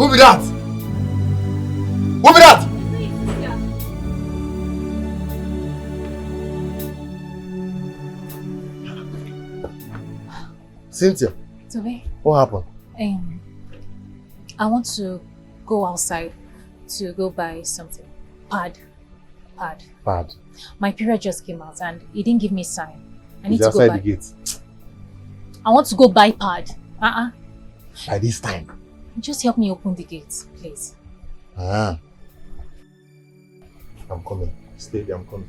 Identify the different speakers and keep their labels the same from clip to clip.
Speaker 1: Who be that? Who be that? Cynthia.
Speaker 2: Toby.
Speaker 1: What happened?
Speaker 2: I want to go outside to go buy something. Pad. My period just came out and he didn't give me a sign. I need to go
Speaker 1: outside
Speaker 2: buy.
Speaker 1: the gate.
Speaker 2: I want to go buy pad.
Speaker 1: By this time.
Speaker 2: Just help me open the gate, please.
Speaker 1: I'm coming. Stay there, I'm coming.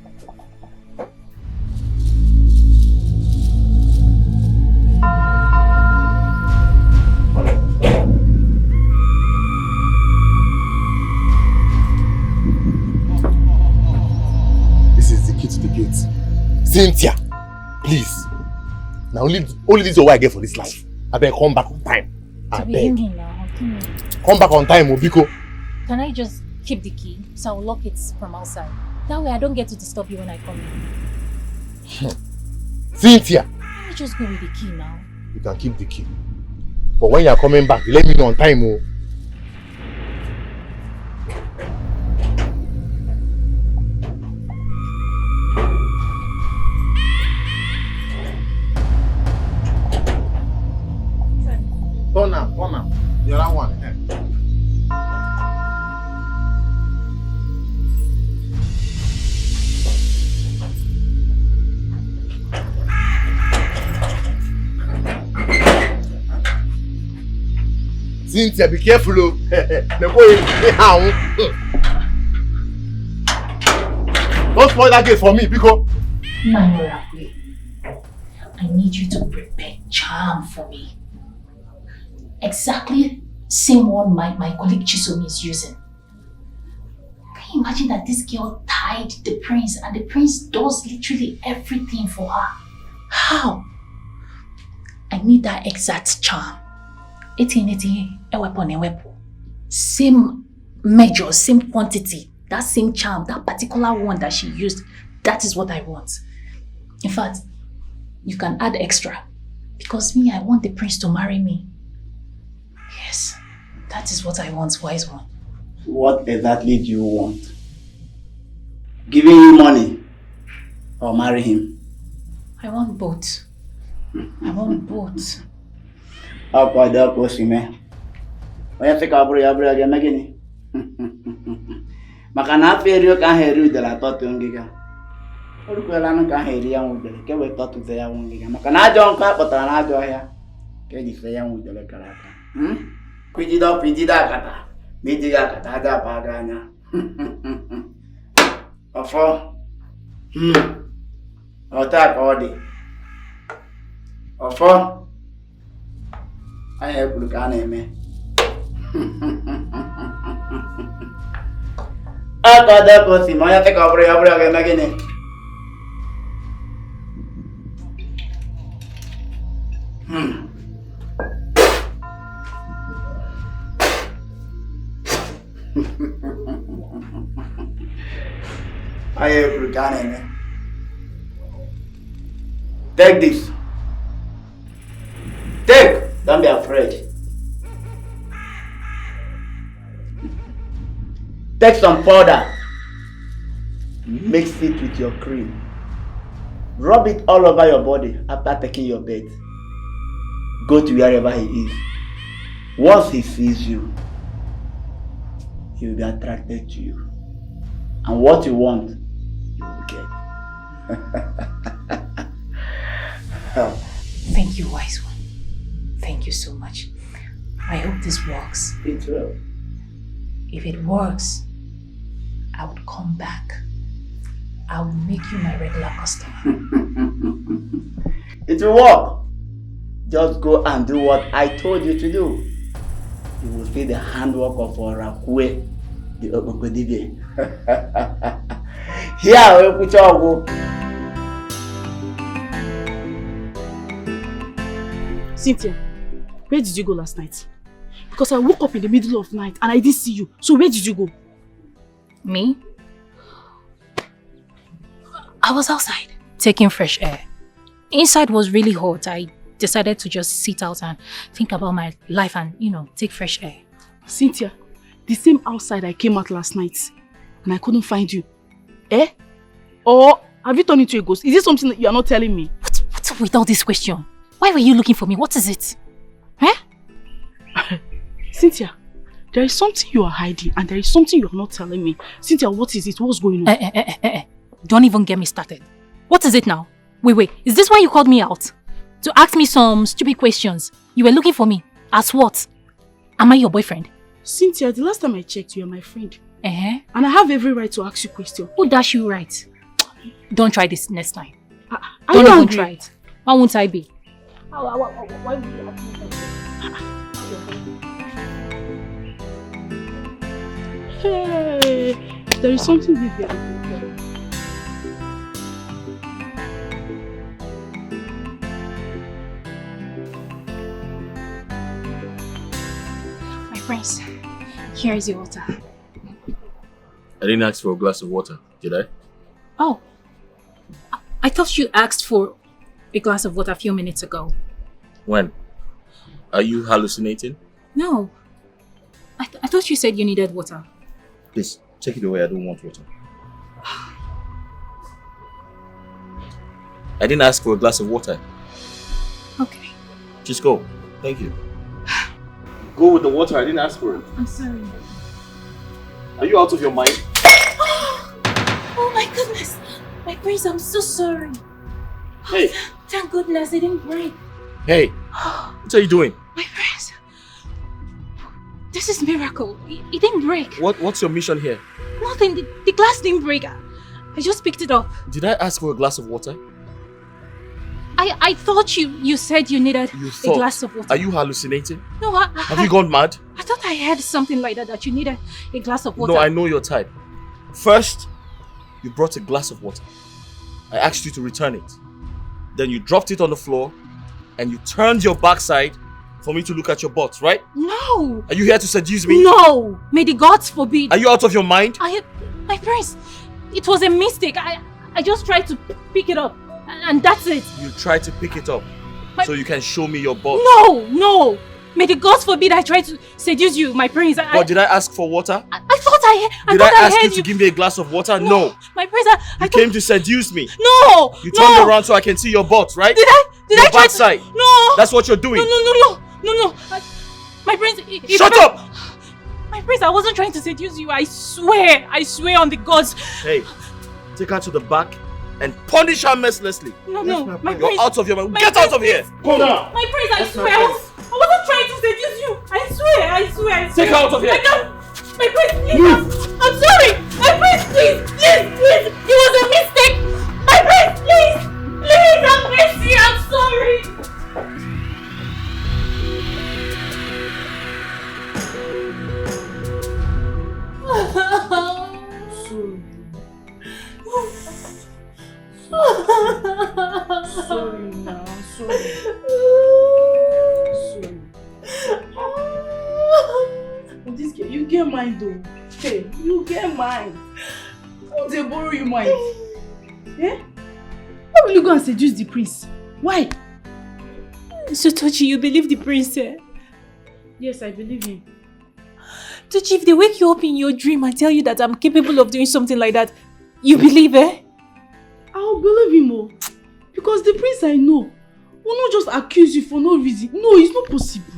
Speaker 1: This is the key to the gate. Cynthia, please. Now only this is what I get for this life. I better come back on time. I beg. Come back on time, Obiko.
Speaker 2: Can I just keep the key so I'll lock it from outside? That way I don't get to disturb you when I come in.
Speaker 1: Cynthia!
Speaker 2: Let me just go with the key now.
Speaker 1: You can keep the key. But when you are coming back, let me know on time. Oh. Turn now. The other one. Cynthia, be careful. Don't spoil that gate for me, because
Speaker 2: I need you to prepare charm for me. Exactly same one my colleague Chisomi is using. Can you imagine that this girl tied the prince and the prince does literally everything for her? How? I need that exact charm. 18, a weapon. Same measure, same quantity, that same charm, that particular one that she used, that is what I want. In fact, you can add extra because I want the prince to marry me. Yes, that is what I want, wise one.
Speaker 3: What exactly do you want? Giving you money or marry him?
Speaker 2: I want both. I want both.
Speaker 3: Apa ada posime? Oya te kabro ya bro ya magini. Makana ferio kan heru de la totu ngiga. Oru ko la nan kan heri ya ngudele ke we totu ze ya ngiga. Makana jon ka patana jo ya. Ke di fe ya ngudele karaka. Pijida kata. Midiga kata ada paganya. Ofo. Ota kodi. Ofo. I have look at me. I got that pussy. My take over again. I have look at me. Take this. Take. Don't be afraid. Take some powder. Mix it with your cream. Rub it all over your body after taking your bath. Go to wherever he is. Once he sees you, he will be attracted to you. And what you want, you will get.
Speaker 2: Thank you, wise one. Thank you so much. I hope this works.
Speaker 3: It will.
Speaker 2: If it works, I would come back. I will make you my regular customer.
Speaker 3: It will work. Just go and do what I told you to do. You will see the handwork of Orakwe, the Obokodibe. Here, we put your
Speaker 4: Cynthia, where did you go last night? Because I woke up in the middle of the night and I didn't see you. So where did you go?
Speaker 2: Me? I was outside, taking fresh air. Inside was really hot. I decided to just sit out and think about my life and, take fresh air.
Speaker 4: Cynthia, the same outside I came out last night and I couldn't find you. Eh? Or have you turned into a ghost? Is this something that you are not telling me?
Speaker 2: What's up with all this question? Why were you looking for me? What is it? Eh?
Speaker 4: Cynthia, there is something you are hiding and there is something you are not telling me. Cynthia, what is it? What's going on?
Speaker 2: Don't even get me started. What is it now? Wait. Is this why you called me out? To ask me some stupid questions? You were looking for me? As what? Am I your boyfriend?
Speaker 4: Cynthia, the last time I checked, you are my friend.
Speaker 2: And
Speaker 4: I have every right to ask you questions.
Speaker 2: Who dash you right? Don't try this next time.
Speaker 4: Don't
Speaker 2: even try it. Why won't I be?
Speaker 4: Why would you ask me that? Hey, there is something big here.
Speaker 2: My friends, here is your water.
Speaker 1: I didn't ask for a glass of water, did I?
Speaker 2: Oh, I thought you asked for a glass of water a few minutes ago.
Speaker 1: When? Are you hallucinating?
Speaker 2: No. I thought you said you needed water.
Speaker 1: Please, take it away. I don't want water. I didn't ask for a glass of water.
Speaker 2: Okay.
Speaker 1: Just go. Thank you. Go with the water. I didn't ask for it.
Speaker 2: I'm sorry.
Speaker 1: Are you out of your mind?
Speaker 2: Oh my goodness. My brains, I'm so sorry.
Speaker 1: Hey.
Speaker 2: Thank goodness it didn't break.
Speaker 1: Hey. What are you doing?
Speaker 2: My brains. This is a miracle. It didn't break.
Speaker 1: What's your mission here?
Speaker 2: Nothing. The glass didn't break. I just picked it up.
Speaker 1: Did I ask for a glass of water?
Speaker 2: I thought you said you needed a glass of water.
Speaker 1: Are you hallucinating?
Speaker 2: No,
Speaker 1: Have you gone mad?
Speaker 2: I thought I heard something like that you needed a glass of water.
Speaker 1: No, I know your type. First, you brought a glass of water. I asked you to return it. Then you dropped it on the floor and you turned your backside for me to look at your butt, right?
Speaker 2: No!
Speaker 1: Are you here to seduce me?
Speaker 2: No! May the gods forbid.
Speaker 1: Are you out of your mind?
Speaker 2: My friends, it was a mistake. I just tried to pick it up. And that's it.
Speaker 1: You tried to pick it up so you can show me your butt.
Speaker 2: No! May the gods forbid I tried to seduce you, my prince.
Speaker 1: But did I ask for water?
Speaker 2: I thought I
Speaker 1: Did I ask you to give me a glass of water? No.
Speaker 2: My prince,
Speaker 1: You came to seduce me.
Speaker 2: No!
Speaker 1: You turned around so I can see your butt, right?
Speaker 2: Did I try
Speaker 1: backside.
Speaker 2: to... No!
Speaker 1: That's what you're doing.
Speaker 2: No. My prince...
Speaker 1: Shut up!
Speaker 2: My prince, I wasn't trying to seduce you. I swear on the gods.
Speaker 1: Hey, take her to the back and punish her mercilessly.
Speaker 2: No, my
Speaker 1: You're
Speaker 2: prince,
Speaker 1: out of your mind. Get out of here! Go now!
Speaker 2: My prince, I swear, I wasn't trying to seduce you. I swear.
Speaker 1: Take her out of here!
Speaker 2: I can't. My prince, please. I'm sorry. My prince, please. It was a mistake. My prince, please, have mercy. I'm sorry.
Speaker 4: Sorry now, sorry. But this girl, you get mine though. Hey, you get mine. Won't they borrow you mine? Eh? Why will you go and seduce the prince? Why?
Speaker 2: So Tochi, you believe the prince?
Speaker 4: Yes, I believe him.
Speaker 2: Tochi, if they wake you up in your dream and tell you that I'm capable of doing something like that, you believe,
Speaker 4: I'll believe him, oh. Because the prince I know will not just accuse you for no reason. No, it's not possible.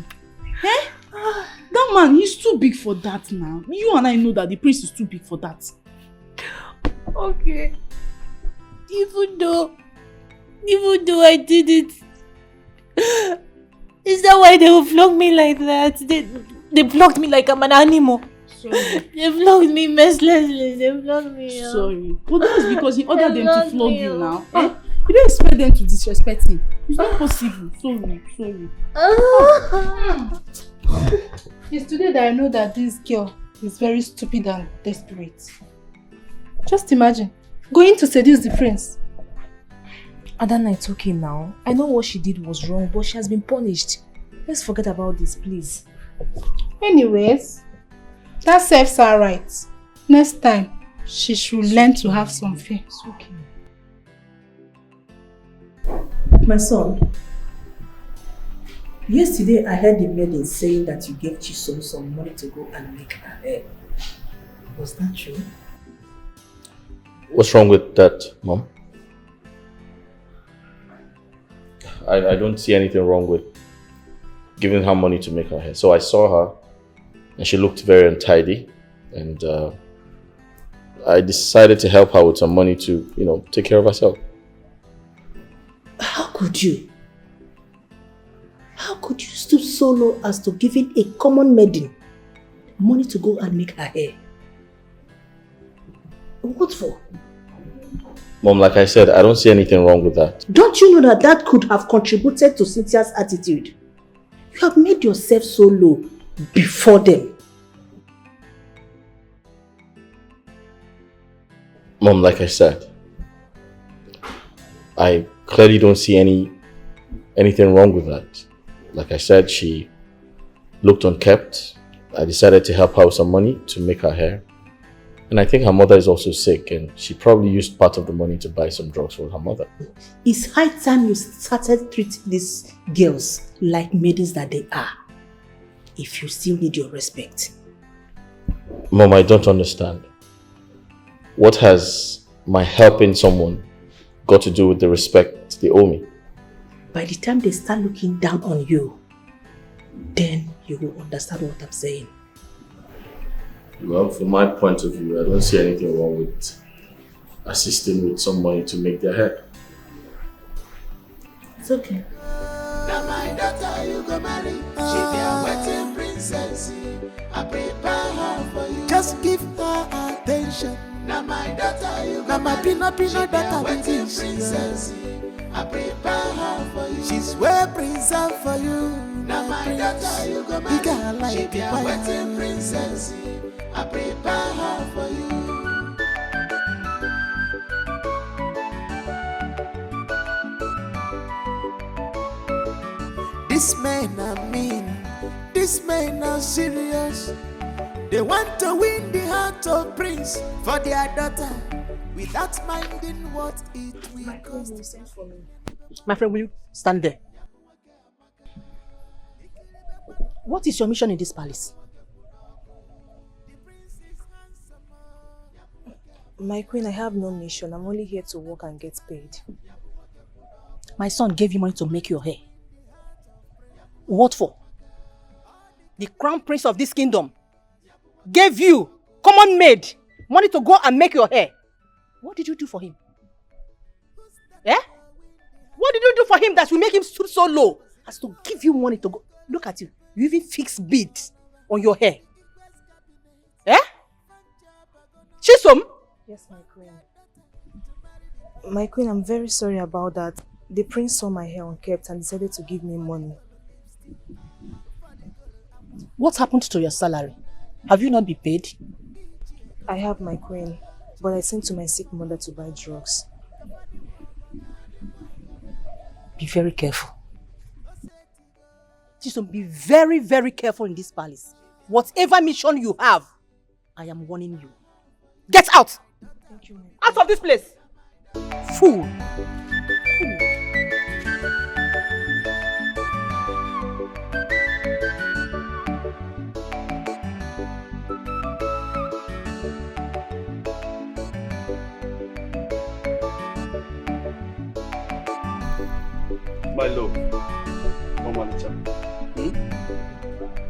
Speaker 4: Eh? That man, he's too big for that now. You and I know that the prince is too big for that.
Speaker 2: Okay. Even though I did it, is that why they will flog me like that? They flogged me like I'm an animal.
Speaker 4: Sorry.
Speaker 2: They flogged me mercilessly. They flogged me.
Speaker 4: Sorry. But that's because he ordered them to flog you now. Eh? You don't expect them to disrespect him. It's not possible. Sorry.
Speaker 5: It's today that I know that this girl is very stupid and desperate. Just imagine, going to seduce the prince.
Speaker 6: Adana, it's okay now. I know what she did was wrong, but she has been punished. Let's forget about this, please.
Speaker 5: Anyways, that serves her right. Next time, she should learn to have some fear.
Speaker 6: It's okay.
Speaker 7: My son, Yesterday, I heard the maiden saying that you gave Chisom some money to go and make her hair. Was that true?
Speaker 8: What's wrong with that, Mom? I don't see anything wrong with giving her money to make her hair. So I saw her and she looked very untidy, and I decided to help her with some money to, take care of herself.
Speaker 7: How could you? How could you stoop so low as to giving a common maiden money to go and make her hair? What for?
Speaker 8: Mom, like I said, I don't see anything wrong with that.
Speaker 7: Don't you know that that could have contributed to Cynthia's attitude? You have made yourself so low before them.
Speaker 8: Mom, like I said, I clearly don't see anything wrong with that. Like I said, she looked unkept. I decided to help her with some money to make her hair. And I think her mother is also sick, and she probably used part of the money to buy some drugs for her mother.
Speaker 7: It's high time you started treating these girls like maidens that they are, if you still need your respect.
Speaker 8: Mom, I don't understand. What has my helping someone got to do with the respect they owe me?
Speaker 7: By the time they start looking down on you, then you will understand what I'm saying.
Speaker 8: Well, from my point of view, I don't see anything wrong with assisting with some money to make their hair.
Speaker 7: It's okay.
Speaker 9: Now my daughter you go marry, she be a wedding princess. I prepare her for you. Just give her attention. Now my daughter you go marry, she be a wedding princess. I prepare her for you. She's well preserved for you. Now my daughter you go marry, she be a wedding princess. I prepare her for you. This men are mean, this men are serious. They want to win the heart of prince for their daughter without minding what it will cost.
Speaker 7: My friend, will you stand there? What is your mission in this palace?
Speaker 6: My queen, I have no mission. I'm only here to work and get paid.
Speaker 7: My son gave you money to make your hair. What for? The crown prince of this kingdom gave you, common maid, money to go and make your hair. What did you do for him? Eh? What did you do for him that will make him stoop so low as to give you money to go? Look at you. You even fix beads on your hair. Eh? Chisom?
Speaker 6: Yes, my queen. My queen, I'm very sorry about that. The prince saw my hair unkept and decided to give me money.
Speaker 7: What happened to your salary? Have you not been paid?
Speaker 6: I have, my queen, but I sent to my sick mother to buy drugs.
Speaker 7: Be very careful. Chisom, be very, very careful in this palace. Whatever mission you have, I am warning you. Get out!
Speaker 6: Thank you, my queen.
Speaker 7: Out of this place! Fool!
Speaker 10: My love, Mama Licha.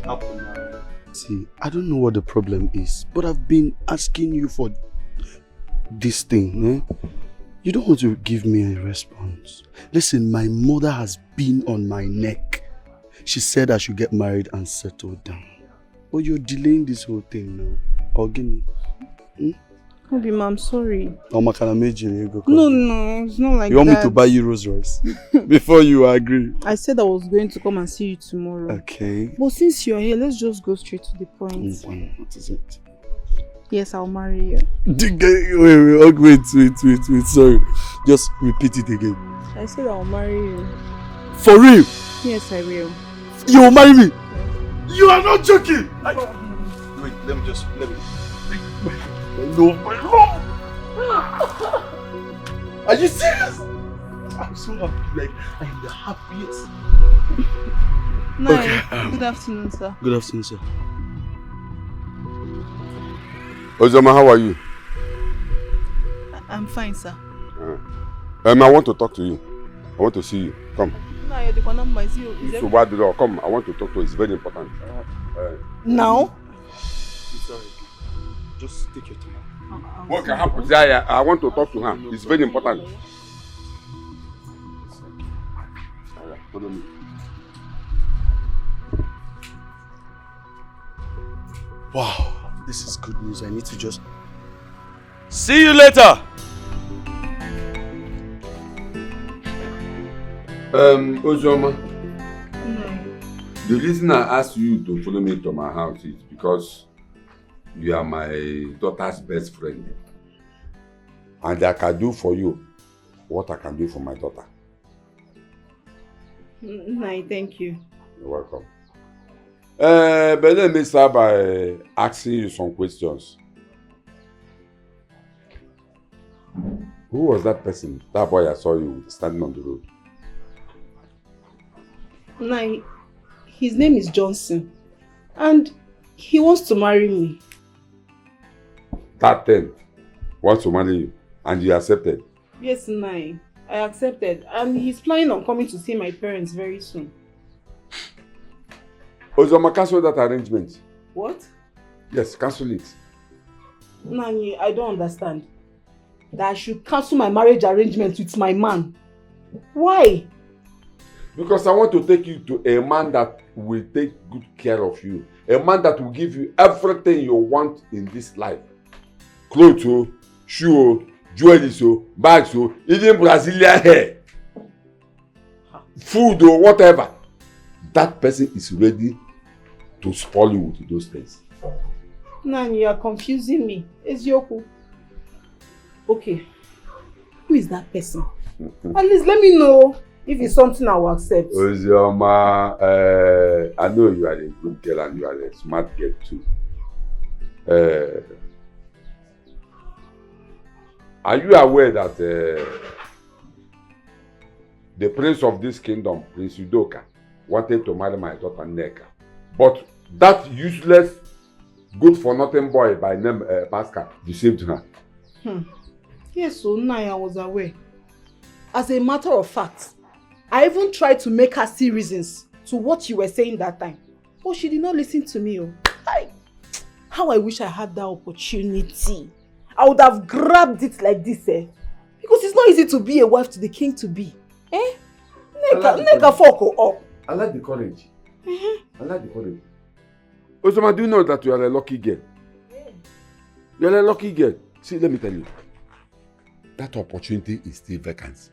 Speaker 10: Happen now.
Speaker 11: See, I don't know what the problem is, but I've been asking you for this thing. You don't want to give me a response. Listen, my mother has been on my neck. She said I should get married and settle down. But you're delaying this whole thing now. Ogini.
Speaker 4: Obima, I'm sorry.
Speaker 11: No,
Speaker 4: no, it's not like that.
Speaker 11: You want me to buy you Rolls Royce? Before you agree.
Speaker 4: I said I was going to come and see you tomorrow.
Speaker 11: Okay.
Speaker 4: But since you're here, let's just go straight to the point.
Speaker 11: What is it?
Speaker 4: Yes, I'll marry you.
Speaker 11: Wait. Sorry. Just repeat it again.
Speaker 4: I said I'll marry you.
Speaker 11: For real?
Speaker 4: Yes, I will.
Speaker 11: You will marry me? You are not joking! Wait, let me. No, my love! Are you serious? I'm so happy, like, I am the happiest.
Speaker 4: Night. Good afternoon, sir.
Speaker 11: Good afternoon, sir.
Speaker 12: Ozoma, how are you?
Speaker 4: I'm fine, sir.
Speaker 12: I want to talk to you. I want to see you. Come.
Speaker 4: No, you're the one of my zero.
Speaker 12: So bad the door. Come, I want to talk to you. It's very important.
Speaker 7: Now?
Speaker 11: Sorry. Just take your time.
Speaker 12: What can happen? I want to talk to him. It's very important. Follow me.
Speaker 11: Wow, this is good news. I need to just... See you later!
Speaker 12: Ozoma, the reason I asked you to follow me to my house is because you are my daughter's best friend. And I can do for you what I can do for my daughter.
Speaker 4: No, thank you.
Speaker 12: You're welcome. But let me start by asking you some questions. Who was that person, that boy I saw you standing on the road?
Speaker 4: No, his name is Godson. And he wants to marry me.
Speaker 12: That thing wants to marry you and you accepted?
Speaker 4: Yes, Nai. I accepted. And he's planning on coming to see my parents very soon.
Speaker 12: Ozoma, cancel that arrangement.
Speaker 4: What?
Speaker 12: Yes, cancel it.
Speaker 4: Nani, I don't understand. That I should cancel my marriage arrangement with my man. Why?
Speaker 12: Because I want to take you to a man that will take good care of you. A man that will give you everything you want in this life. Clothes, shoes, jewelry, bags, even Brazilian hair. Food or whatever. That person is ready to spoil you with those things.
Speaker 4: Nani, you are confusing me. Ezioku. Okay. Who is that person? At least let me know if it's something I will accept.
Speaker 12: Ozioma, I know you are a good girl and you are a smart girl too. Are you aware that the prince of this kingdom, Prince Udoka, wanted to marry my daughter Neka? But that useless, good-for-nothing boy by name Pascal deceived her.
Speaker 4: Yes, so now I was aware. As a matter of fact, I even tried to make her see reasons to what you were saying that time. But she did not listen to me. How I wish I had that opportunity. I would have grabbed it like this, because it's not easy to be a wife to the king to be. Neka fuck up.
Speaker 12: I like the courage. I like the courage. Ozoma, do you know that you are a lucky girl? You are a lucky girl. See, let me tell you. That opportunity is still vacant.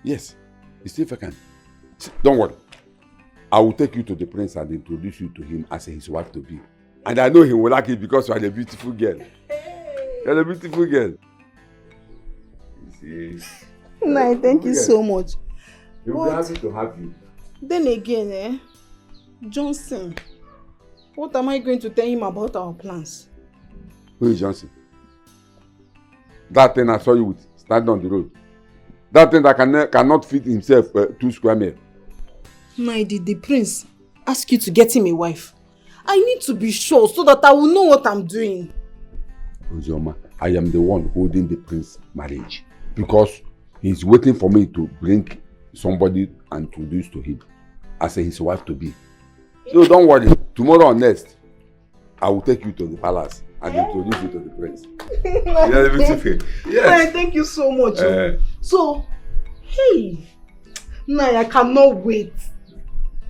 Speaker 12: Yes, it's still vacant. See, don't worry. I will take you to the prince and introduce you to him as his wife to be. And I know he will like it because you are a beautiful girl. You are a beautiful girl. You see?
Speaker 4: Nai, thank you so much.
Speaker 12: He will be happy to have you.
Speaker 4: Then again, Godson, what am I going to tell him about our plans?
Speaker 12: Who is Godson? That thing I saw you with, standing on the road. That thing that cannot fit himself 2 square meters.
Speaker 4: Nai, did the prince ask you to get him a wife? I need to be sure so that I will know what I'm doing.
Speaker 12: Ozioma, I am the one holding the prince's marriage because he's waiting for me to bring somebody and introduce to him as his wife to be. So don't worry, tomorrow or next, I will take you to the palace and introduce you to the prince.
Speaker 4: Yes. Thank you so much. So, hey, Nai, I cannot wait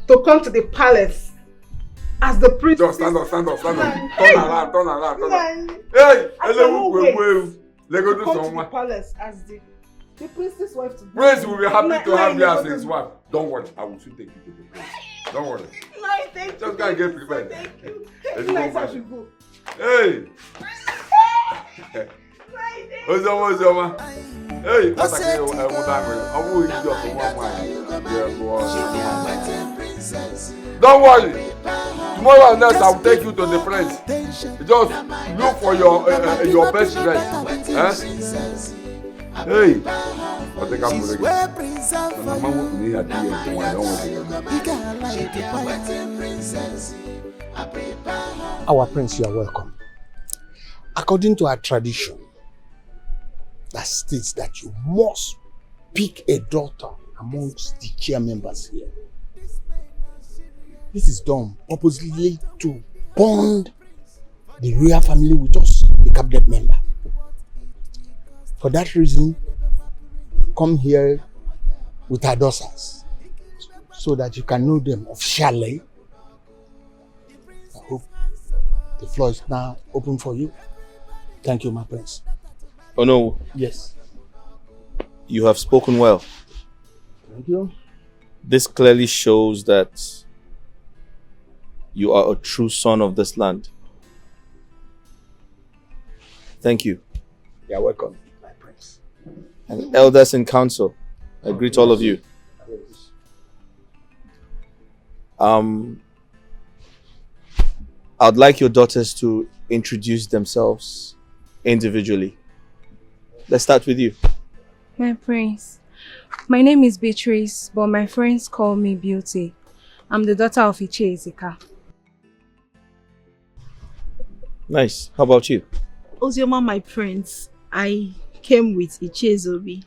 Speaker 4: to come to the palace as the prince.
Speaker 12: Just stand up. Turn around. Hey, hello, let's go do
Speaker 4: come
Speaker 12: someone.
Speaker 4: to the palace as the princess wife to be.
Speaker 12: Prince will be happy to have you as his wife. Don't worry, I will soon take you to the prince. Don't worry.
Speaker 4: Nai, thank you.
Speaker 12: Just go and get prepared.
Speaker 4: Thank you.
Speaker 12: Let's
Speaker 4: I should go.
Speaker 12: Hey! Ozoma. Hey, what's that? Don't worry. Tomorrow and next I will take you to the prince. Just look for your best dress. Hey! I think I'm going to get
Speaker 13: Our prince, you are welcome. According to our tradition, that states that you must pick a daughter amongst the chair members here. This is done purposely to bond the royal family with us, the cabinet member. For that reason, come here with our daughters so that you can know them officially. I hope the floor is now open for you. Thank you, my prince.
Speaker 8: Oh no.
Speaker 13: Yes.
Speaker 8: You have spoken well.
Speaker 13: Thank you.
Speaker 8: This clearly shows that you are a true son of this land. Thank you.
Speaker 13: You are welcome, my prince.
Speaker 8: And elders in council, I greet all of you. I'd like your daughters to introduce themselves individually. Let's start with you.
Speaker 14: My prince, my name is Beatrice, but my friends call me Beauty. I'm the daughter of Ichie Ezeka.
Speaker 8: Nice. How about you?
Speaker 4: Ozioma, my prince, I came with Ichie Zobi.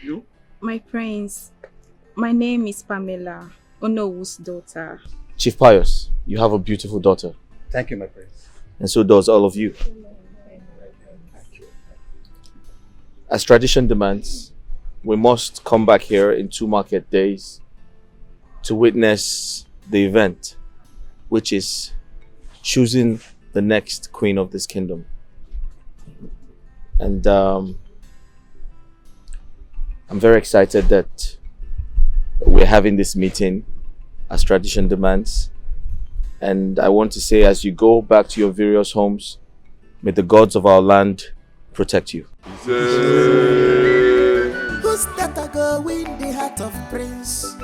Speaker 8: You?
Speaker 14: My prince, my name is Pamela, Onowu's daughter.
Speaker 8: Chief Pius, you have a beautiful daughter.
Speaker 13: Thank you, my prince.
Speaker 8: And so does all of you. As tradition demands, we must come back here in 2 market days to witness the event, which is choosing the next queen of this kingdom. And I'm very excited that we're having this meeting as tradition demands. And I want to say, as you go back to your various homes, may the gods of our land protect you.
Speaker 9: Who's that I go win the heart of prince?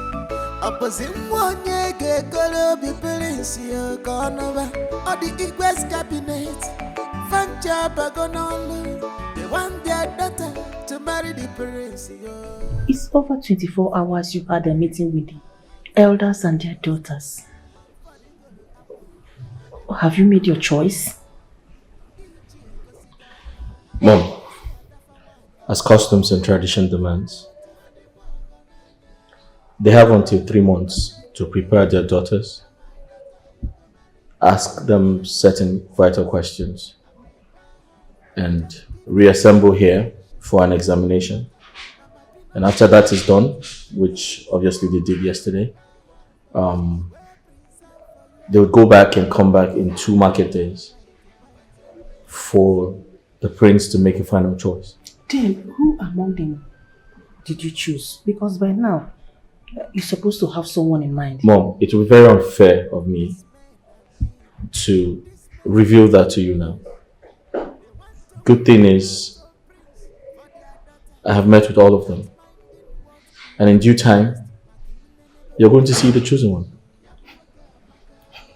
Speaker 9: Opposite one ye gonna be prince you gonna or the Igwes cabinet. Fan job gonna they want their daughter to marry the prince.
Speaker 2: It's over 24 hours you've had a meeting with the elders and their daughters. Have you made your choice?
Speaker 8: Mom, as customs and tradition demands, they have until 3 months to prepare their daughters, ask them certain vital questions, and reassemble here for an examination. And after that is done, which obviously they did yesterday, they would go back and come back in 2 market days for the prince to make a final choice.
Speaker 2: Then, who among them did you choose? Because by now, you're supposed to have someone in mind.
Speaker 8: Mom, it will be very unfair of me to reveal that to you now. Good thing is, I have met with all of them. And in due time, you're going to see the chosen one.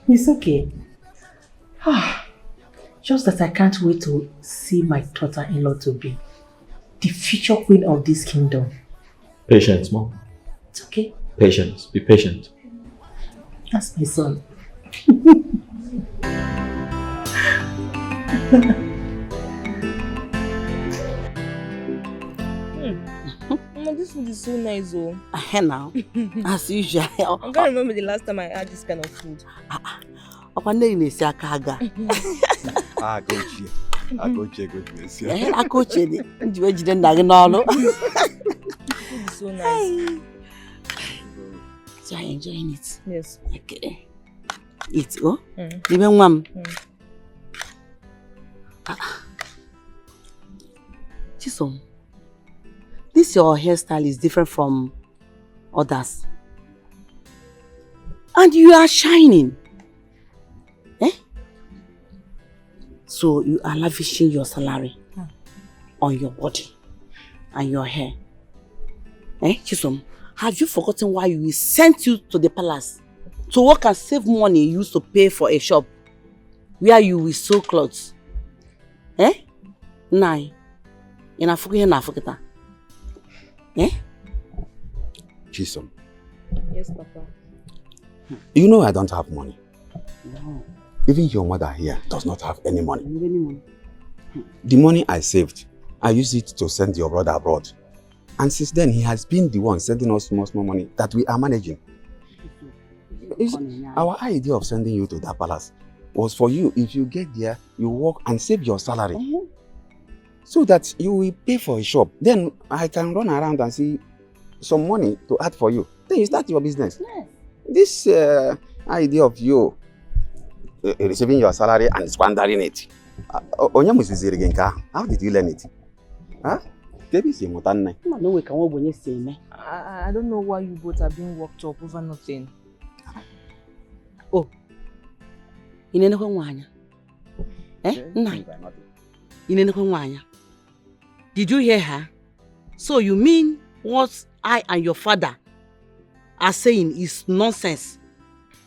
Speaker 2: It's okay. Just that I can't wait to see my daughter-in-law to be the future queen of this kingdom.
Speaker 8: Patience, Mom.
Speaker 2: It's okay.
Speaker 8: Patience. Be patient.
Speaker 2: That's my son.
Speaker 15: This food is so nice, oh.
Speaker 16: Now, as usual.
Speaker 15: I can't remember the last time I had this kind of food.
Speaker 16: Go cheer. I go cheer.
Speaker 15: So nice.
Speaker 16: So you're enjoying it?
Speaker 15: Yes.
Speaker 16: Okay. Eat, oh? Even one. Chisom, this your hairstyle is different from others. And you are shining. So you are lavishing your salary on your body and your hair. Chisom, have you forgotten why we sent you to the palace? To work and save money you used to pay for a shop where you will sew clothes. Nine.
Speaker 11: Chisom,
Speaker 15: Yes, Papa.
Speaker 13: You know I don't have money.
Speaker 16: No.
Speaker 13: Even your mother here does not have any money.
Speaker 16: Any money?
Speaker 13: The money I saved, I used it to send your brother abroad. And since then, he has been the one sending us small money that we are managing. Our idea of sending you to that palace was for you, if you get there, you work and save your salary. So that you will pay for a shop. Then I can run around and see some money to add for you. Then you start your business.
Speaker 16: Yes.
Speaker 13: This idea of you receiving your salary and squandering it. How did you learn it? Huh?
Speaker 15: I don't know why you both are being worked up over nothing.
Speaker 16: Oh. Did you hear her? So you mean what I and your father are saying is nonsense?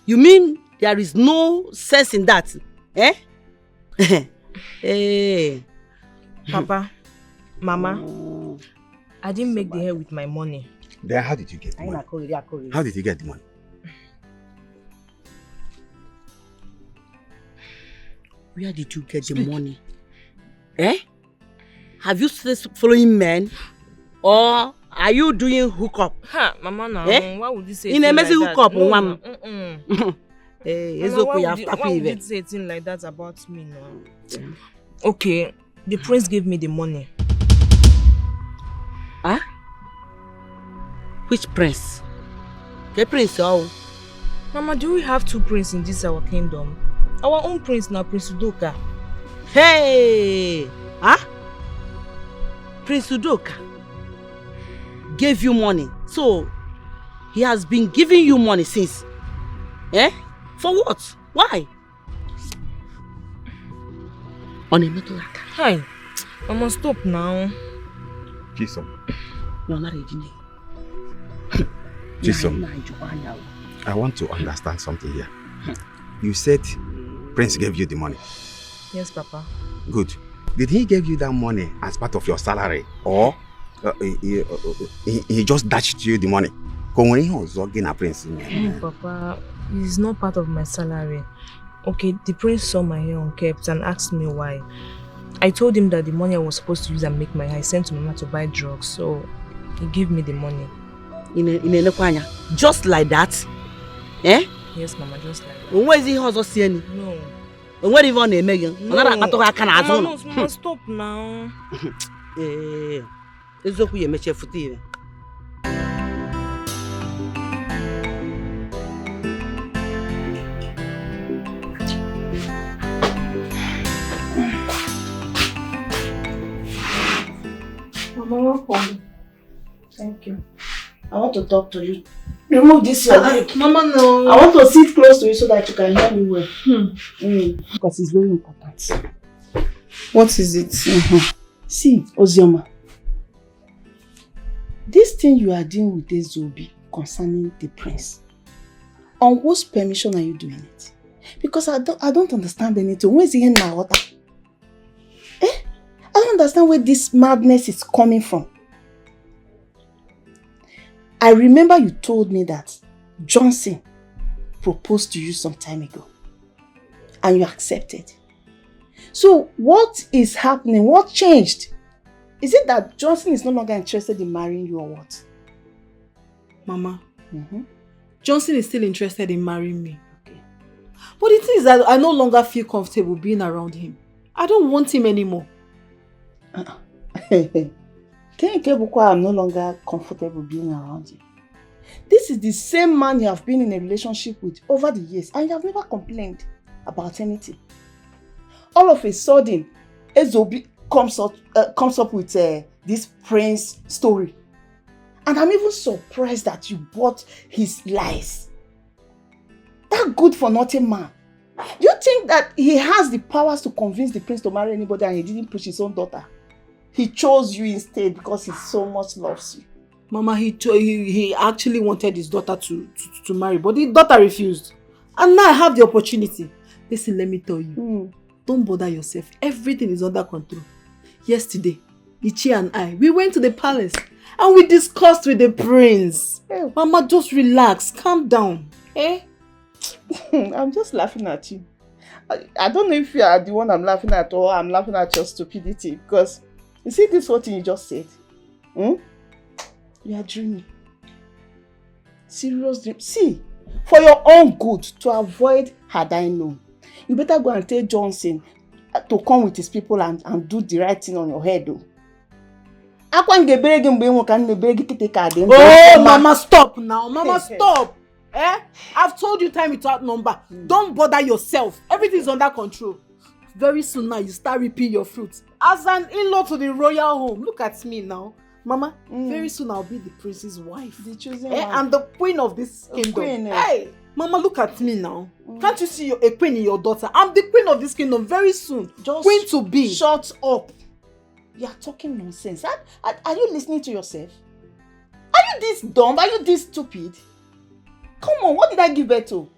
Speaker 16: You mean there is no sense in that? Eh? Hey.
Speaker 15: Papa, Mama, I didn't make the hair with my money.
Speaker 13: Then how did you get the money? How did you get the money?
Speaker 16: Where did you get the money? Eh? Have you started following men? Or are you doing hookup?
Speaker 15: Ha, Mama, now, why would you say
Speaker 16: in a messy
Speaker 15: like
Speaker 16: hookup,
Speaker 15: that?
Speaker 16: Mama.
Speaker 15: Mama, why would you say a thing like that about me now? Okay, the prince gave me the money.
Speaker 16: Huh? Which prince? The prince, oh.
Speaker 15: Mama, do we have two princes in this our kingdom? Our own prince now, Prince Udoka.
Speaker 16: Hey! Huh? Prince Udoka gave you money. So, he has been giving you money since. Eh? For what? Why? On a metal like that.
Speaker 15: Hi. Mama, stop now.
Speaker 13: Chisom.
Speaker 16: You're not ready.
Speaker 13: Chisom. I want to understand something here. You said Prince gave you the money.
Speaker 15: Yes, Papa.
Speaker 13: Good. Did he give you that money as part of your salary, or he just dashed you the money? Prince.
Speaker 15: Papa, it's not part of my salary. Okay, the prince saw my hair unkept and asked me why. I told him that the money I was supposed to use and make my hair, I sent to Mama to buy drugs, so he gave me the money.
Speaker 16: Just like that? Eh?
Speaker 15: Yes, Mama, just like that.
Speaker 16: Where is he also seeing?
Speaker 15: No.
Speaker 16: Where is he Megan?
Speaker 15: Mama, stop now.
Speaker 16: It's okay, you make your foot even.
Speaker 4: Mama, welcome.
Speaker 2: Thank you.
Speaker 16: I want to talk to you.
Speaker 4: Remove this your leg.
Speaker 16: Mama, no.
Speaker 4: I want to sit close to you so that you can hear me well.
Speaker 16: Because it's very important.
Speaker 4: What is it? See, Ozioma. This thing you are doing with this Zobi concerning the prince, on whose permission are you doing it? Because I don't understand anything. Where is he in my water? I don't understand where this madness is coming from. I remember you told me that Johnson proposed to you some time ago and you accepted. So what is happening? What changed? Is it that Johnson is no longer interested in marrying you or what?
Speaker 5: Mama, Johnson is still interested in marrying me. Okay. But the thing is that I no longer feel comfortable being around him. I don't want him anymore.
Speaker 4: I'm no longer comfortable being around you. This is the same man you have been in a relationship with over the years and you have never complained about anything. All of a sudden, Ezobi comes up with this prince story. And I'm even surprised that you bought his lies. That good for nothing man. Do you think that he has the powers to convince the prince to marry anybody and he didn't push his own daughter? He chose you instead because he so much loves you.
Speaker 5: Mama, he actually wanted his daughter to marry, but the daughter refused. And now I have the opportunity. Listen, let me tell you. Don't bother yourself. Everything is under control. Yesterday, Ichi and I, we went to the palace And we discussed with the prince. Mama, just relax, calm down. Eh?
Speaker 3: I'm just laughing at you. I don't know if you are the one I'm laughing at or I'm laughing at your stupidity, because you see this what you just said? You are dreaming. Serious dream. See, for your own good, to avoid had I known, you better go and tell Johnson to come with his people and do the right thing on your head though. Oh,
Speaker 5: Mama, stop now. Mama, stop. Eh? I've told you time without number. Don't bother yourself. Everything's under control. Very soon now, you start reaping your fruits. As an in-law to the royal home. Look at me now. Mama, very soon I'll be the prince's wife.
Speaker 3: The chosen
Speaker 5: wife.
Speaker 3: one.
Speaker 5: And the queen of this kingdom.
Speaker 3: Queen,
Speaker 5: Hey, Mama, look at me now. Can't you see a queen in your daughter? I'm the queen of this kingdom very soon.
Speaker 3: Just
Speaker 5: queen to be.
Speaker 3: Shut up. You are talking nonsense. Are you listening to yourself? Are you this dumb? Are you this stupid? Come on, what did I give birth to?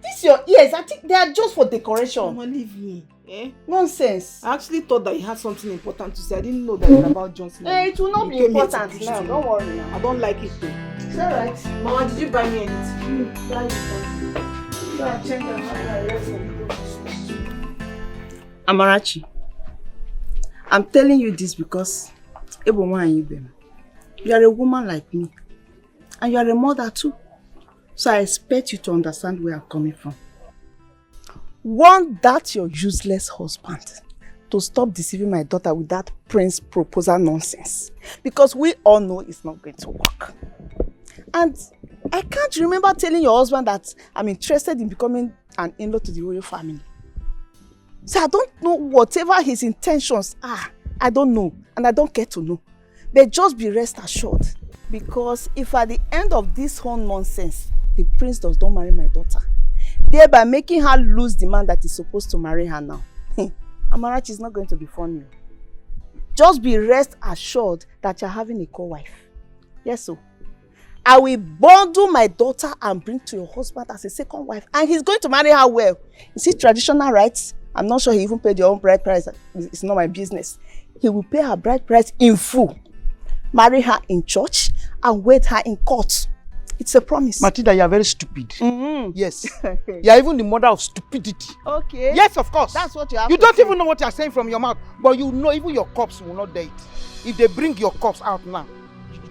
Speaker 3: This your ears. I think they are just for decoration.
Speaker 5: Mama, leave me. Eh?
Speaker 3: Nonsense.
Speaker 5: I actually thought that you had something important to say. I didn't know that it was about Johnson.
Speaker 3: It will not be important now. Don't worry now.
Speaker 5: I don't like it though.
Speaker 3: It's alright.
Speaker 5: Mama, did you buy me anything?
Speaker 3: Amarachi, I'm telling you this because you are a woman like me. And you are a mother too. So I expect you to understand where I'm coming from. Want that your useless husband to stop deceiving my daughter with that prince proposal nonsense. Because we all know it's not going to work. And I can't remember telling your husband that I'm interested in becoming an in-law to the royal family. So I don't know whatever his intentions are. I don't know. And I don't care to know. But just be rest assured. Because if at the end of this whole nonsense, the prince does not marry my daughter, thereby making her lose the man that is supposed to marry her now, Amarachi is not going to be funny. Just be rest assured that you're having a co-wife. Yes, so I will bundle my daughter and bring to your husband as a second wife, and he's going to marry her well. You see, traditional rights, I'm not sure he even paid your own bride price. It's not my business. He will pay her bride price in full, marry her in church, and wed her in court. It's a promise.
Speaker 13: Matilda, you are very stupid. Yes. You are even the mother of stupidity.
Speaker 3: Okay.
Speaker 13: Yes, of course.
Speaker 3: That's what you have
Speaker 13: You
Speaker 3: to
Speaker 13: don't
Speaker 3: say.
Speaker 13: even know what you are saying from your mouth. But you know even your corpse will not dare it. If they bring your corpse out now,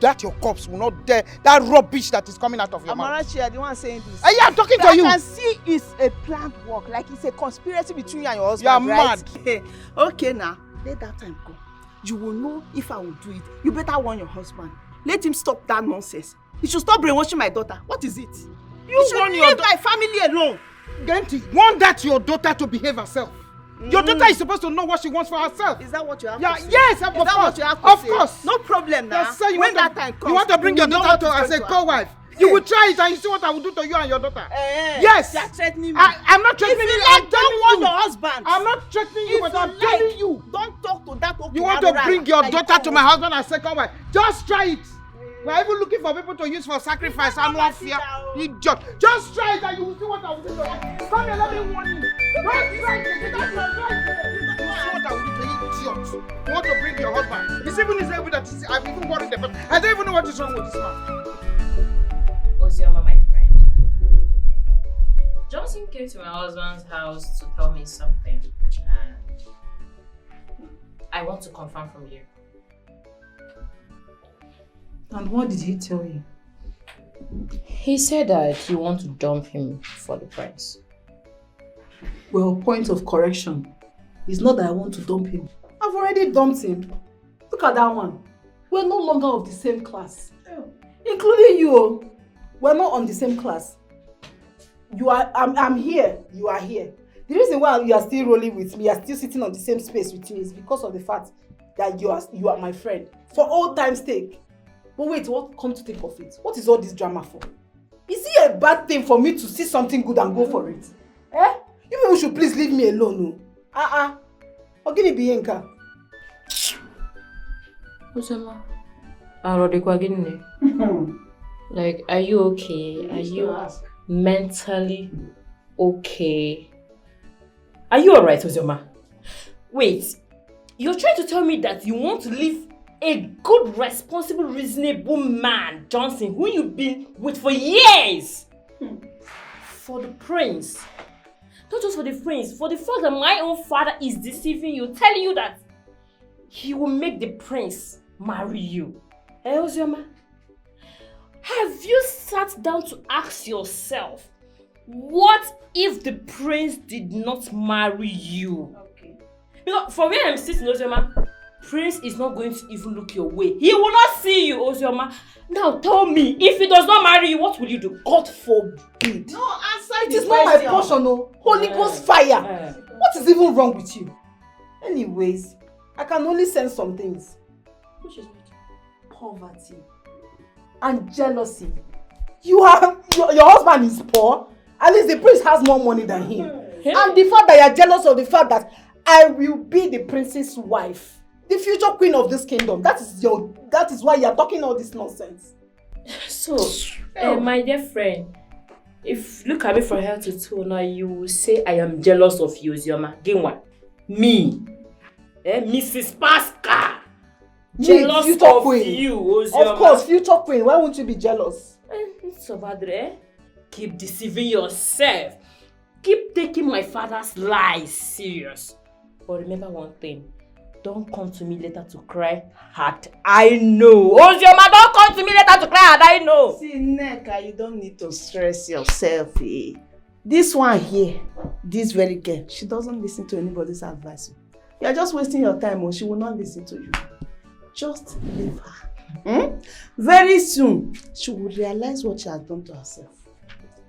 Speaker 13: that your corpse will not dare that rubbish that is coming out of your mouth.
Speaker 3: Amarachi, you are the one saying this.
Speaker 13: Hey, I'm talking to you.
Speaker 3: I can see it's a planned work. Like it's a conspiracy between you and your husband.
Speaker 13: You are
Speaker 3: right?
Speaker 13: mad.
Speaker 3: Okay, now let that time go. You will know if I will do it. You better warn your husband. Let him stop that nonsense. He should stop brainwashing my daughter. What is it? You should leave my family alone.
Speaker 13: Genti, want that your daughter to behave herself. Your daughter is supposed to know what she wants for herself.
Speaker 3: Is that what you have to say?
Speaker 13: Yes, of course.
Speaker 3: What you have to
Speaker 13: of
Speaker 3: say?
Speaker 13: course.
Speaker 3: No problem now.
Speaker 13: Yes, sir,
Speaker 3: when that time comes,
Speaker 13: you want to bring your daughter to as a co-wife. You will try it and you see what I will do to you and your daughter. Yes.
Speaker 3: You are threatening me.
Speaker 13: I'm not threatening you.
Speaker 3: If you don't want your husband.
Speaker 13: I'm not threatening you, but I'm telling you.
Speaker 3: Don't talk to that.
Speaker 13: You want to bring your daughter to my husband as second wife. Just try it. We're even looking for people to use for sacrifice and not fear. Idiot. Just try it and you will see what I will do to you. Come here, let me warn you. Don't try it. That's not right. You see what I will do to you, idiot. You want to bring your husband. It's even able that I'm even worried about. I don't even know what is wrong with this man.
Speaker 17: Ozioma, my friend. Johnson came to my husband's house to tell me something, and I want to confirm from you.
Speaker 2: And what did he tell you?
Speaker 17: He said that you want to dump him for the prince.
Speaker 5: Well, point of correction. It's not that I want to dump him. I've already dumped him. Look at that one. We're no longer of the same class. Including you. We're not on the same class. I'm here. You are here. The reason why you are still rolling with me, you are still sitting on the same space with me is because of the fact that you are my friend. For old time's sake. But wait, what come to think of it? What is all this drama for? Is it a bad thing for me to see something good and go for it? Eh? You people should please leave me alone, no? Ogini Bianca.
Speaker 17: Ozioma, like, are you okay? Are you mentally okay? Are you alright, Ozioma? Wait, you're trying to tell me that you want to leave A good, responsible, reasonable man, Johnson, who you've been with for years. For the prince. Not just for the prince, for the fact that my own father is deceiving you, telling you that he will make the prince marry you. Hey, Ozioma, have you sat down to ask yourself, what if the prince did not marry you? Okay. Because for where I'm sitting, Ozioma, Prince is not going to even look your way. He will not see you, Ozioma. Now tell me, if he does not marry you, what will you do? God forbid.
Speaker 5: No, answer it is not my portion, no. Holy Ghost fire. What is even wrong with you? Anyways, I can only sense some things. Which is poverty and jealousy. Your husband is poor. At least the prince has more money than him. And the fact that you are jealous of the fact that I will be the prince's wife, the future queen of this kingdom. That is why you are talking all this nonsense.
Speaker 17: So, my dear friend, if you look at me from head to toe now, you will say I am jealous of you, Ozioma. Ginwa. Me. Mrs. Pascal. Jealous of
Speaker 5: queen.
Speaker 17: You, Ozioma.
Speaker 5: Of course, future queen. Why won't you be jealous?
Speaker 17: So, Badre, keep deceiving yourself. Keep taking my father's lies serious. But remember one thing. Don't come to me later to cry hard. I know. Ozioma, don't come to me later to cry hard. I know.
Speaker 5: See, Neka, you don't need to stress yourself. This one here, this very girl, she doesn't listen to anybody's advice. You are just wasting your time. She will not listen to you. Just leave her. Very soon, she will realize what she has done to herself.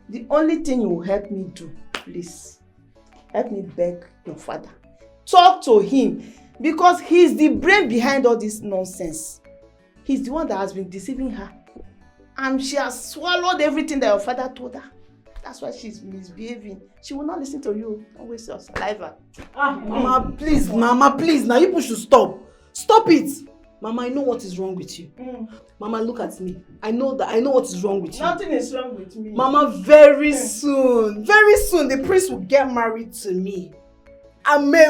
Speaker 5: The only thing you will help me do, please, help me beg your father. Talk to him. Because he's the brain behind all this nonsense. He's the one that has been deceiving her. And she has swallowed everything that your father told her. That's why she's misbehaving. She will not listen to you. Don't waste your saliva. Mama, please. Mama, please. Now you should stop. Stop it. Mama, I know what is wrong with you. Mama, look at me. I know what is wrong with you.
Speaker 16: Nothing is wrong with me.
Speaker 5: Mama, very soon, the prince will get married to me. Mama,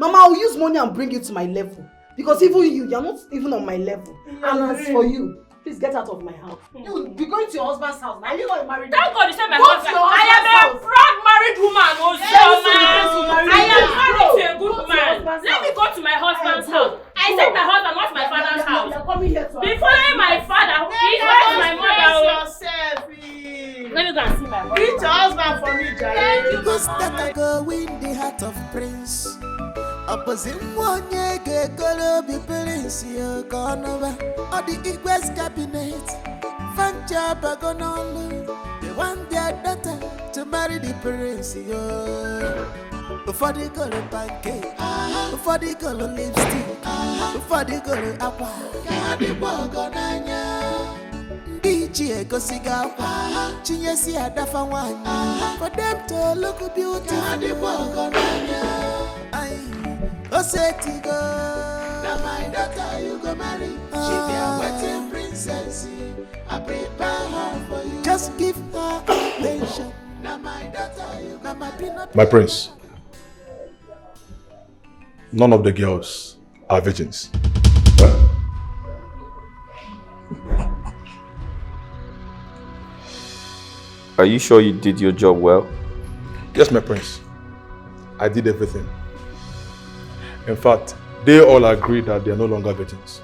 Speaker 5: I'll use money and bring you to my level. Because even you're not even on my level. And as for you, please get out of my house. You'll be going to your husband's house. Now you're not married.
Speaker 17: Thank God you said my husband. I am a proud married woman, Ozioma. I am married to a good man. Let me go to my husband's house. I said my husband, not my father's house. Be following my father. He's with my mother. Let me go and see my husband.
Speaker 16: Meet your husband for me, Jare.
Speaker 9: Because that I go win the heart of prince. Opposite one ye gonna be prince you gone over. Or the Igwes cabinet. Fan job I gonna lose. They want their daughter to marry the prince you. Before they go to pancake, before they go to lipstick, before they go to aqua. Candy bogonanya. DJ Gosiga, Chinyesi Adafa one. For them to look beautiful. Candy bogonanya. Osetigo. Now my daughter you go marry. She be a wedding princess. I prepare her for you. Just give her attention. Now my daughter you go marry.
Speaker 1: My prince, none of the girls are virgins.
Speaker 18: Are you sure you did your job well?
Speaker 1: Yes, my prince. I did everything. In fact, they all agree that they are no longer virgins.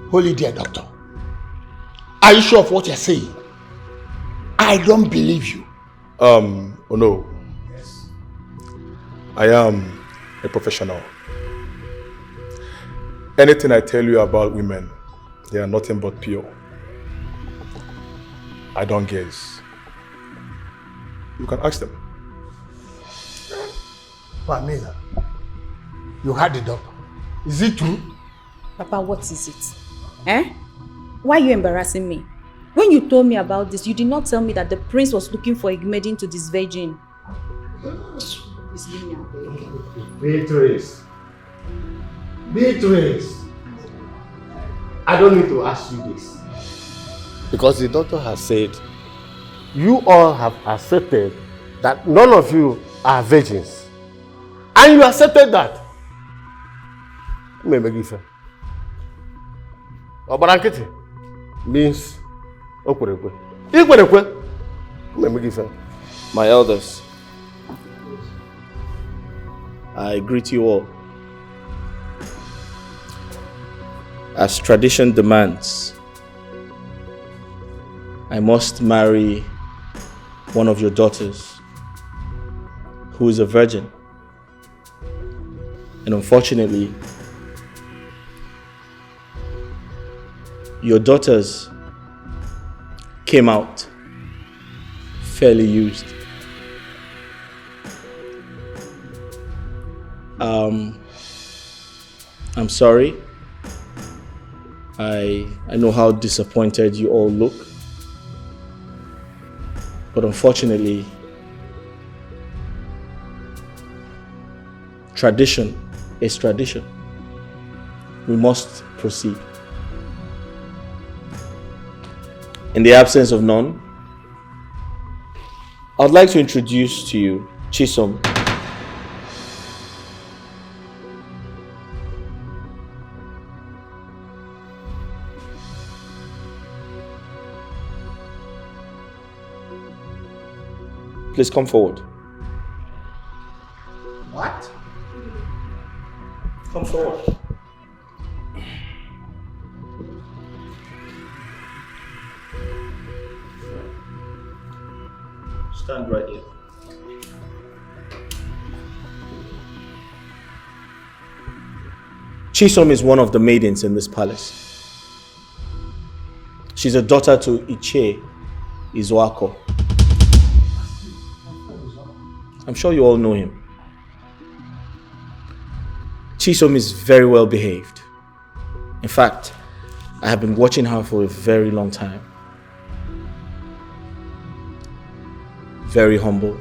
Speaker 13: Holy dear doctor, are you sure of what you're saying? I don't believe you.
Speaker 1: Oh no. I am a professional. Anything I tell you about women, they are nothing but pure. I don't guess. You can ask them.
Speaker 13: Pamela, you heard the doctor. Is it true?
Speaker 7: Papa, what is it? Why are you embarrassing me? When you told me about this, you did not tell me that the prince was looking for a maiden to this virgin. Please leave me alone.
Speaker 13: Beatrice, I don't need to ask you this. Because the doctor has said, you all have accepted that none of you are virgins. And you accepted that.
Speaker 1: Memegife. Obarankiti means Okwerekwe. Ikwerekwe. Memegife.
Speaker 8: My elders, I greet you all. As tradition demands, I must marry one of your daughters who is a virgin. And unfortunately, your daughters came out fairly used. I'm sorry. I know how disappointed you all look. But unfortunately, tradition is tradition. We must proceed. In the absence of none, I'd like to introduce to you Chisom. Please come forward.
Speaker 13: What?
Speaker 8: Come forward. Stand right here. Chisom is one of the maidens in this palace. She's a daughter to Iche Izuako. I'm sure you all know him. Chisom is very well behaved. In fact, I have been watching her for a very long time. Very humble,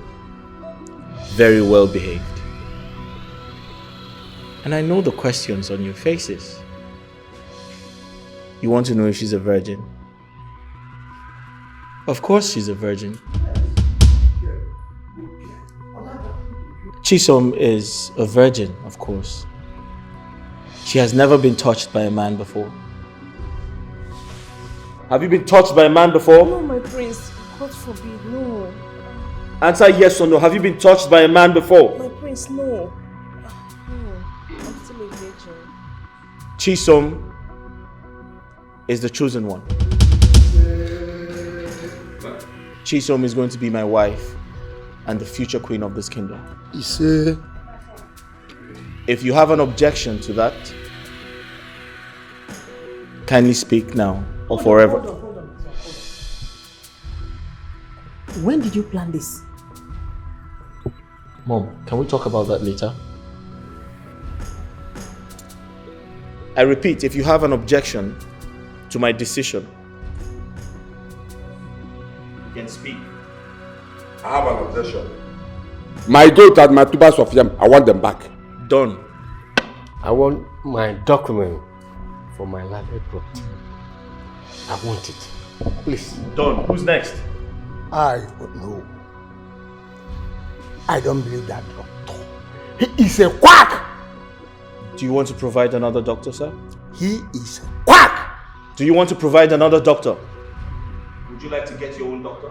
Speaker 8: very well behaved. And I know the questions on your faces. You want to know if she's a virgin? Of course she's a virgin. Chisom is a virgin, of course. She has never been touched by a man before. Have you been touched by a man before?
Speaker 15: No, my prince. God forbid, no.
Speaker 8: Answer yes or no. Have you been touched by a man before?
Speaker 15: My prince, no. No, I'm still a virgin.
Speaker 8: Chisom is the chosen one. Chisom is going to be my wife and the future queen of this kingdom. If you have an objection to that, kindly speak now or forever.
Speaker 16: Hold on. When did you plan this?
Speaker 8: Mom, can we talk about that later? I repeat, if you have an objection to my decision, you can speak.
Speaker 12: I have an objection. My goat and my tubers of yam, I want them back.
Speaker 8: Done.
Speaker 13: I want my document for my landed property. I want it. Please.
Speaker 8: Done. Who's next?
Speaker 13: I don't know. I don't believe that doctor. He is a quack!
Speaker 8: Do you want to provide another doctor, sir?
Speaker 13: He is a quack!
Speaker 8: Do you want to provide another doctor? Would you like to get your own doctor?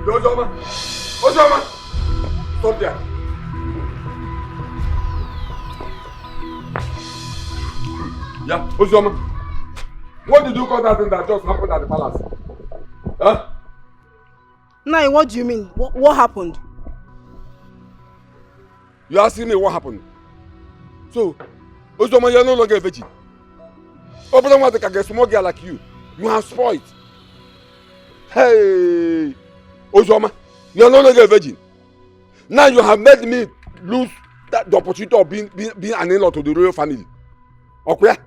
Speaker 12: Ozoma! Stop there. Yeah, Ozoma. What did you call that thing that just happened at the palace? Huh?
Speaker 4: Nai, what do you mean? What happened?
Speaker 12: You asking me what happened? So, Ozoma, you're no longer a virgin. Open want to get a small girl like you. You have spoiled. Hey! Ozoma, you are no longer a virgin. Now you have made me lose the opportunity of being an in-law to the royal family. Okay?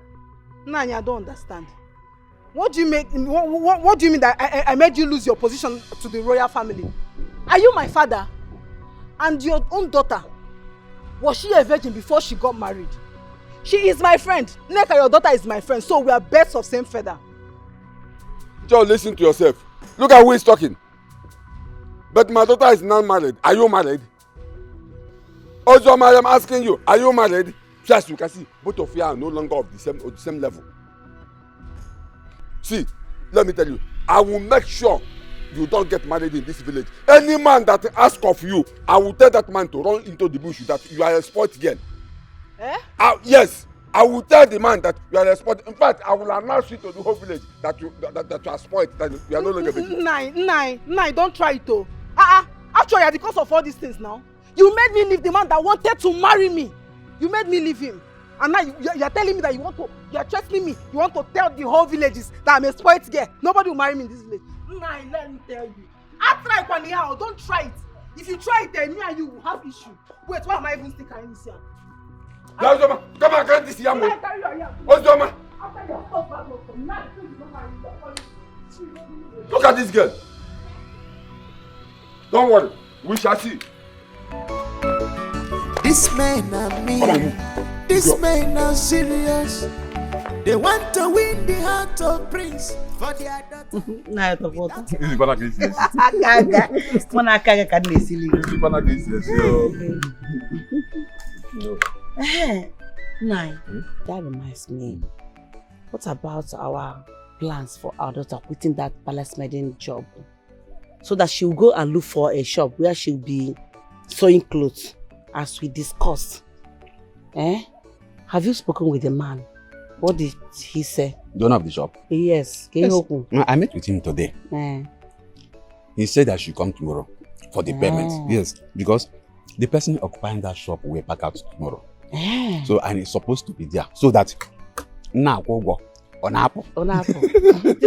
Speaker 4: Nanya, I don't understand. What do you mean? What do you mean that I made you lose your position to the royal family? Are you my father? And your own daughter, was she a virgin before she got married? She is my friend. Neka, your daughter is my friend, so we are birds of same feather.
Speaker 12: Joe, listen to yourself. Look at who is talking. But my daughter is not married. Are you married? Also, I am asking you, are you married? So as you can see, both of you are no longer of the same level. See, let me tell you, I will make sure you don't get married in this village. Any man that asks of you, I will tell that man to run into the bush that you are a sport girl. Yes, I will tell the man that you are a sport. In fact, I will announce it to the whole village that you are sport, that you are no longer baby.
Speaker 4: Nine, don't try it though. Actually, you are the cause of all these things now. You made me leave the man that wanted to marry me. You made me leave him. And now you are telling me that you are threatening me. You want to tell the whole villages that I'm a spoilt girl. Nobody will marry me in this village. Nine, let me tell you. I try it anyhow. Don't try it. If you try it, then me and you will have issue. Wait, why am I even still carrying this here?
Speaker 12: Come on, carry this yam. Ozoma. Look at this girl. Don't worry, we shall see.
Speaker 9: This man and me, this man are serious. They want to win the heart of Prince for their daughter.
Speaker 16: Na to foto.
Speaker 12: This is bana cases.
Speaker 16: Mona kaga kan nesili.
Speaker 12: This is bana cases.
Speaker 16: Nine, that reminds me. What about our plans for our daughter quitting that palace maiden job? So that she'll go and look for a shop where she'll be sewing clothes, as we discussed. Have you spoken with the man? What did he say?
Speaker 19: The owner of the shop?
Speaker 16: Yes.
Speaker 19: Yes. I met with him today. He said I should come tomorrow for the payment. Yes, because the person occupying that shop will pack out tomorrow. So, and he's supposed to be there so that now go on apple. On apple.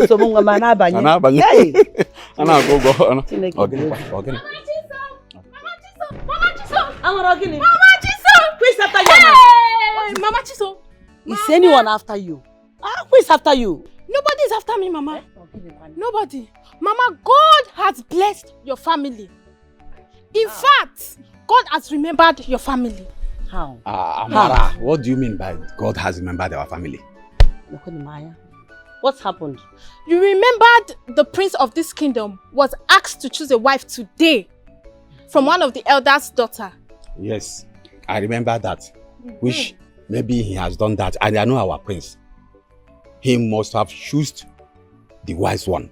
Speaker 16: So Mama Nabanya. Hey!
Speaker 19: And I'll go.
Speaker 17: Mama Chiso!
Speaker 16: Who is after you now?
Speaker 17: Hey, Mama Chiso!
Speaker 16: Is anyone after you? Who is after you?
Speaker 17: Nobody is after me, Mama. Nobody. Mama, God has blessed your family. In fact, God has remembered your family.
Speaker 16: How?
Speaker 19: Amara, what do you mean by God has remembered our family?
Speaker 16: What's happened?
Speaker 17: You remembered the prince of this kingdom was asked to choose a wife today from one of the elders' daughter.
Speaker 19: Yes, I remember that. Which maybe he has done that, and I know our prince. He must have chosen the wise one.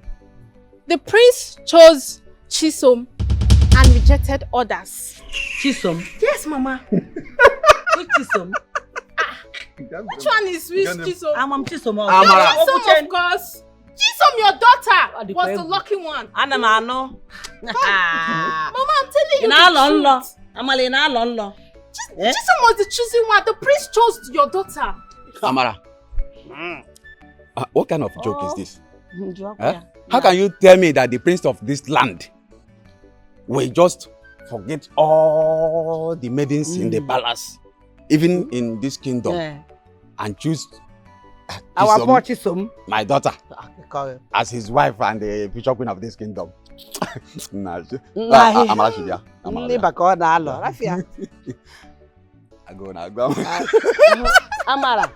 Speaker 17: The prince chose Chisom and rejected others.
Speaker 16: Chisom?
Speaker 17: Yes, Mama.
Speaker 16: Which Chisom?
Speaker 17: Which one is which Chisom?
Speaker 16: I'm Chisom.
Speaker 17: Chisom, of course. Chisom, your daughter, was the lucky one.
Speaker 16: Mama,
Speaker 17: I'm telling you the truth. Chisom was the choosing one. The prince chose your daughter.
Speaker 19: Amara, what kind of joke is this? How can you tell me that the prince of this land will just forget all the maidens in the palace, even in this kingdom, and choose
Speaker 16: our poor Chisom,
Speaker 19: my daughter, as his wife and the future queen of this kingdom? Amara should be
Speaker 16: Amara.
Speaker 19: I got rice. Come on,
Speaker 17: rice.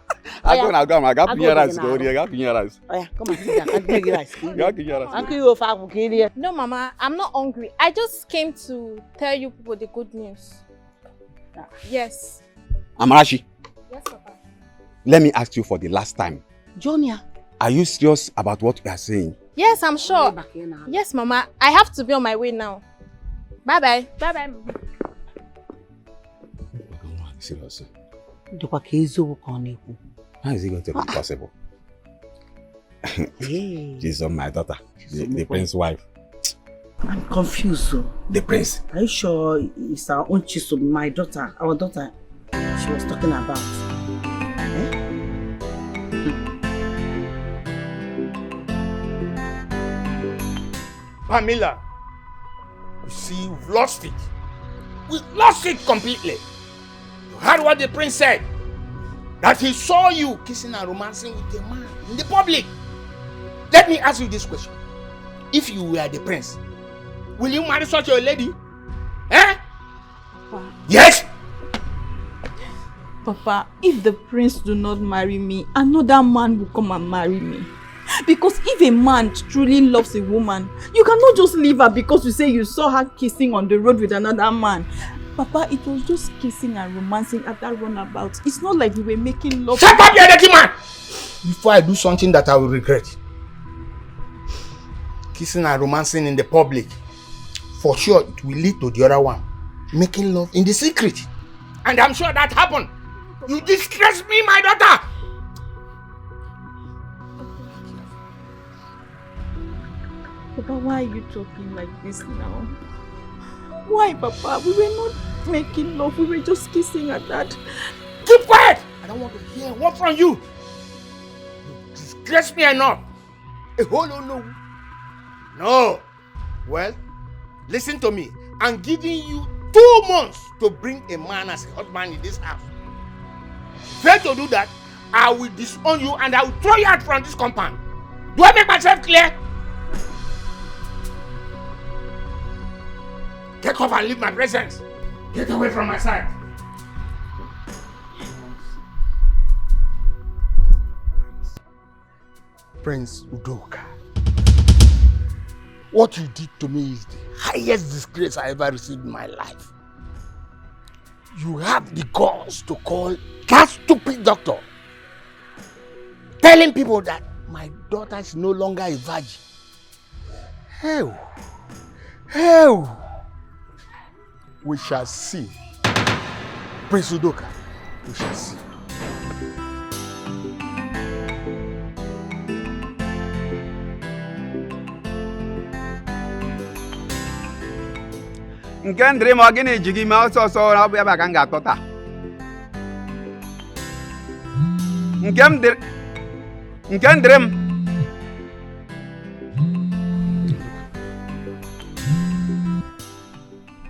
Speaker 17: No, Mama, I'm not hungry. I just came to tell you people the good news. Yes.
Speaker 19: Amarashi.
Speaker 17: Yes, Papa.
Speaker 19: Let me ask you for the last time.
Speaker 16: Junior.
Speaker 19: Are you serious about what you are saying?
Speaker 17: Yes, I'm sure. Yes, Mama. I have to be on my way now. Bye-bye. Bye-bye.
Speaker 19: Seriously.
Speaker 16: How
Speaker 19: is it going to be possible? She's my daughter, the prince's wife.
Speaker 16: I'm confused. So.
Speaker 19: The prince?
Speaker 16: Are you sure it's our own Chisom, my daughter, our daughter she was talking about?
Speaker 13: Pamela, you see, we've lost it. We lost it completely. You heard what the prince said? That he saw you kissing and romancing with a man in the public. Let me ask you this question. If you were the prince, will you marry such a lady? Yes?
Speaker 4: Papa, if the prince do not marry me, another man will come and marry me. Because if a man truly loves a woman, you cannot just leave her because you say you saw her kissing on the road with another man. Papa, it was just kissing and romancing at that runabout. It's not like we were making love.
Speaker 13: Shut up, you dirty man! Before I do something that I will regret. Kissing and romancing in the public. For sure, it will lead to the other one. Making love in the secret. And I'm sure that happened. You disgrace me, my daughter!
Speaker 4: Papa, why are you talking like this now? Why, Papa? We were not making love. We were just kissing at that.
Speaker 13: Keep quiet! I don't want to hear what from you. You disgrace me enough. No. No. Well, listen to me. I'm giving you 2 months to bring a man as a husband in this house. Fail to do that, I will disown you and I will throw you out from this compound. Do I make myself clear? Take off and leave my presence. Get away from my side. Prince Udoka, what you did to me is the highest disgrace I ever received in my life. You have the guts to call that stupid doctor, telling people that my daughter is no longer a virgin. Hell. We shall see. Prince Udoka, we shall see.
Speaker 19: Nke ndịrị ma ọ gịnị ji gị mee ọsọ ọsọ na ọ bụ ebe a ka m ga-atọ taa. Nke ndịrị m.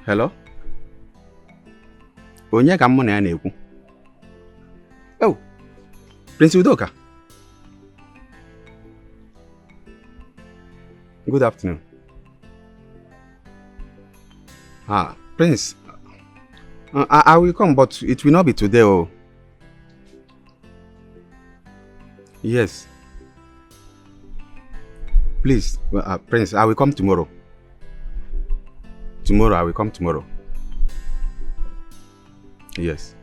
Speaker 19: Hello? Onye ka mụ na ya na-ekwu? Oh, Prince Udoka. Good afternoon. Prince, I will come, but it will not be today. Oh, yes. Please, Prince, I will come tomorrow. I will come tomorrow. Yes.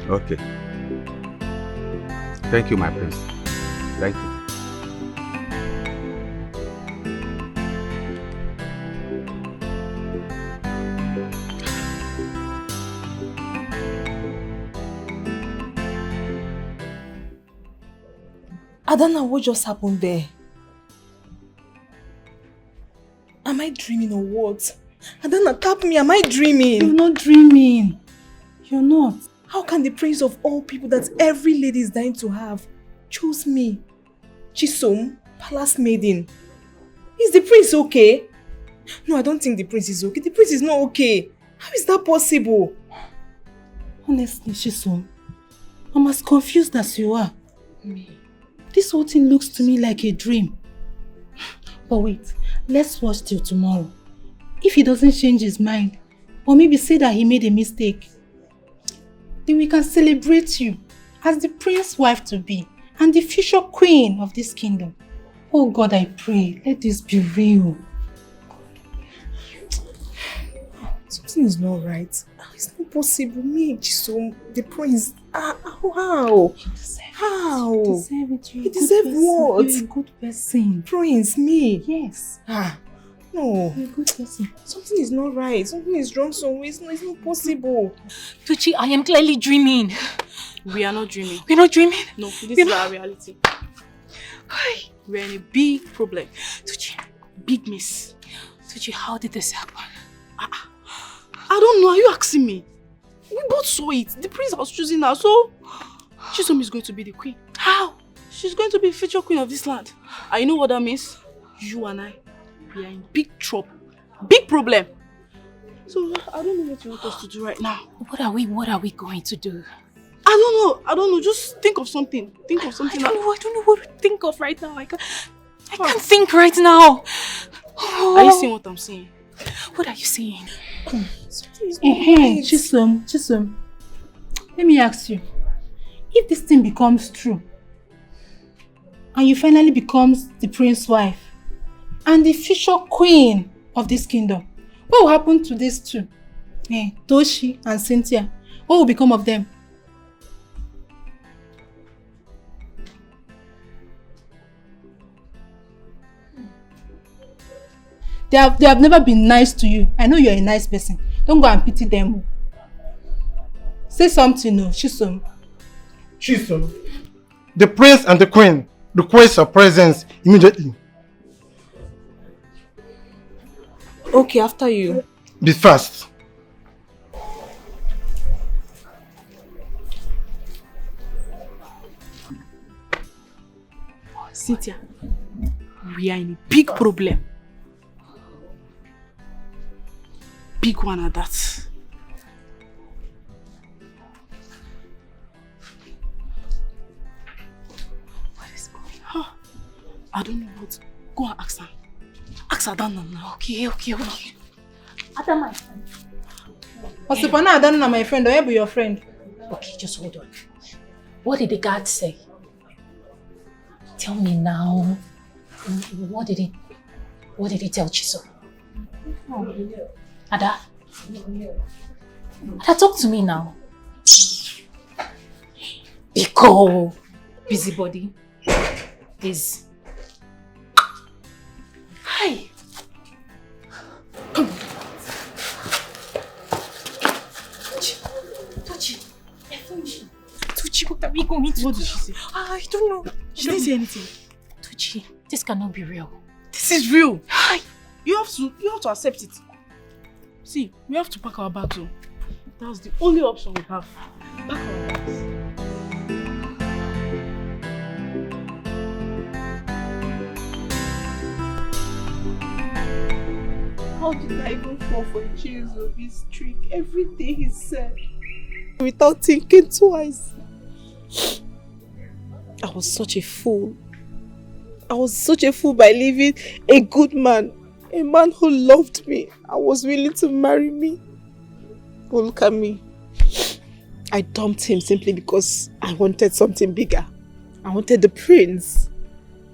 Speaker 19: Okay. Thank you, my prince. Thank you.
Speaker 15: I don't know what just happened there. Am I dreaming or what? Adana, tap me. Am I dreaming?
Speaker 4: You're not dreaming. You're not.
Speaker 15: How can the prince of all people that every lady is dying to have choose me? Chisom, palace maiden. Is the prince okay? No, I don't think the prince is okay. The prince is not okay. How is that possible?
Speaker 5: Honestly, Chisom, I'm as confused as you are. This whole thing looks to me like a dream. But wait, let's watch till tomorrow. If he doesn't change his mind, or maybe say that he made a mistake, then we can celebrate you as the prince's wife to be and the future queen of this kingdom. Oh God, I pray, let this be real.
Speaker 15: Something is not right. It's not possible. Me, Chisom, the prince. How? How?
Speaker 5: You deserve it.
Speaker 15: You deserve what?
Speaker 5: You're a good person.
Speaker 15: Prince, me?
Speaker 5: Yes.
Speaker 15: No.
Speaker 5: You're a good person.
Speaker 15: Something is not right. Something is wrong somewhere. It's not possible.
Speaker 2: Tuchi, I am clearly dreaming.
Speaker 4: We are not dreaming.
Speaker 2: We're not dreaming?
Speaker 4: No, this is our reality. We're in a big problem.
Speaker 2: Tuchi,
Speaker 4: big miss.
Speaker 2: Tuchi, how did this happen?
Speaker 4: I don't know. Are you asking me? We both saw it. The prince was choosing her, so Chisom is going to be the queen.
Speaker 2: How?
Speaker 4: She's going to be the future queen of this land. And you know what that means? You and I, we are in big trouble. Big problem. So I don't know what you want us to do right now.
Speaker 2: What are we going to do?
Speaker 4: I don't know. Just think of something. I don't
Speaker 2: know what to think of right now. I can't think right now.
Speaker 4: Are you seeing what I'm saying?
Speaker 2: What are you saying?
Speaker 4: Chisom, let me ask you. If this thing becomes true, and you finally becomes the prince's wife, and the future queen of this kingdom, what will happen to these two? Toshi and Cynthia. What will become of them? They have never been nice to you. I know you're a nice person. Don't go and pity them. Say something, no, Chisom.
Speaker 20: Chisom, the prince and the queen request your presence immediately.
Speaker 15: Okay, after you.
Speaker 20: Be fast.
Speaker 4: Cynthia, we are in a big problem. Big one at that. What is going on? I don't know what. Go and ask her. Ask her down now. Okay.
Speaker 2: Adam, my friend.
Speaker 4: Osipana Adana, my friend, or I be your friend?
Speaker 2: Okay, just hold on. What did the guard say? Tell me now. What did he tell Chisom? Ada, talk to me now. Biko, busybody, please. Hi. Come on. Tuchi, what are we going to do?
Speaker 4: What did she say?
Speaker 2: I don't know.
Speaker 4: She didn't say anything.
Speaker 2: Tuchi, this cannot be real.
Speaker 4: This is real. Hi. You have to accept it. See, we have to pack our bags. That's the only option we have. Pack our bags. How did I even fall for Chase of this trick? Everything he said. Without thinking twice. I was such a fool. I was such a fool by leaving a good man. A man who loved me and was willing to marry me. Oh, look at me. I dumped him simply because I wanted something bigger. I wanted the prince.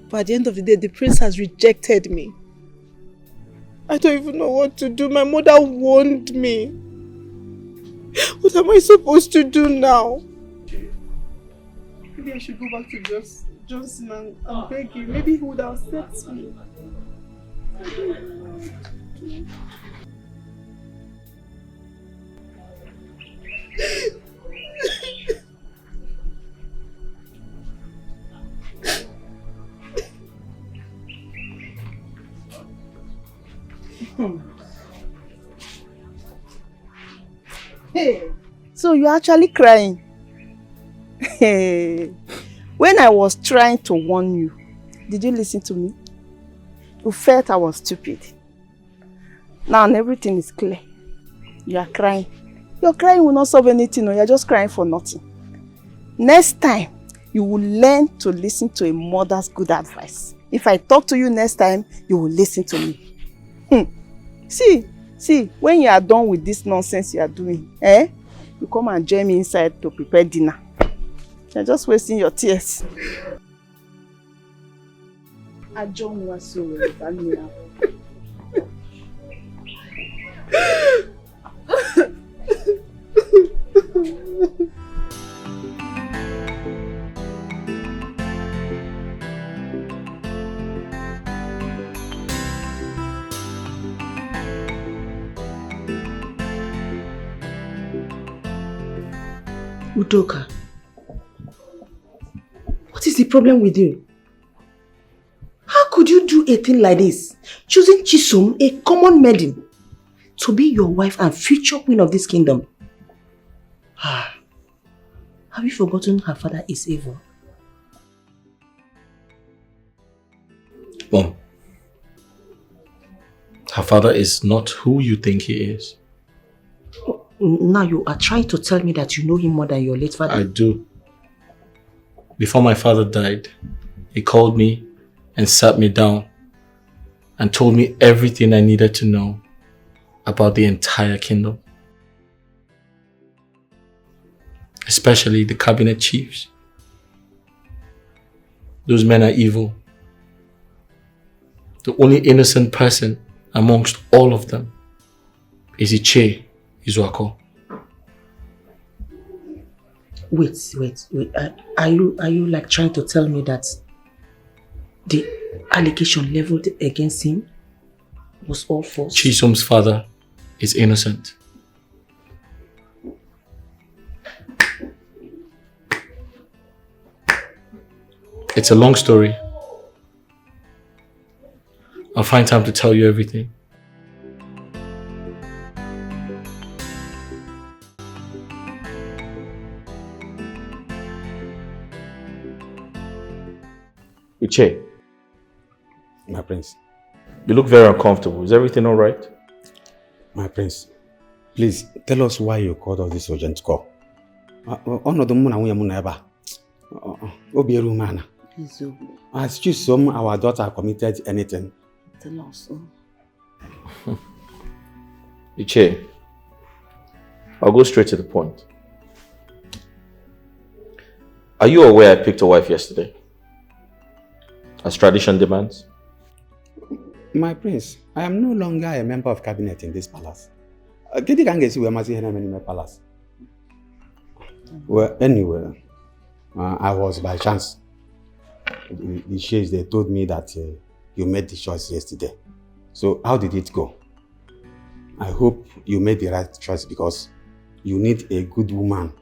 Speaker 4: But at the end of the day, the prince has rejected me. I don't even know what to do. My mother warned me. What am I supposed to do now? Maybe I should go back to Johnson and beg him. Maybe he would accept me.
Speaker 5: Hey, so you're actually crying? Hey, when I was trying to warn you, did you listen to me? You felt I was stupid. Now everything is clear. You are crying. Your crying will not solve anything. No, you're just crying for nothing. Next time, you will learn to listen to a mother's good advice. If I talk to you next time, you will listen to me. See, when you are done with this nonsense you are doing, you come and join me inside to prepare dinner. You're just wasting your tears. I don't want to
Speaker 16: Udoka, what is the problem with you? How could you do a thing like this? Choosing Chisom, a common maiden, to be your wife and future queen of this kingdom. Have you forgotten her father is evil?
Speaker 8: Mom, her father is not who you think he is.
Speaker 16: Now you are trying to tell me that you know him more than your late father?
Speaker 8: I do. Before my father died, he called me and sat me down and told me everything I needed to know. about the entire kingdom, especially the cabinet chiefs. Those men are evil. The only innocent person amongst all of them is Iche Izuako.
Speaker 16: Wait. Are you like trying to tell me that the allegation leveled against him was all false?
Speaker 8: Chisom's father is innocent. It's a long story. I'll find time to tell you everything. Uche.
Speaker 19: My prince.
Speaker 8: You look very uncomfortable. Is everything alright?
Speaker 19: My prince, please tell us why you called us this urgent call. Has Chisom, our daughter, committed anything?
Speaker 16: Tell us.
Speaker 8: Uche, I'll go straight to the point. Are you aware I picked a wife yesterday? As tradition demands?
Speaker 19: My prince, I am no longer a member of cabinet in this palace. Palace. Well, anyway, I was by chance. The shades, they told me that you made the choice yesterday. So how did it go? I hope you made the right choice because you need a good woman.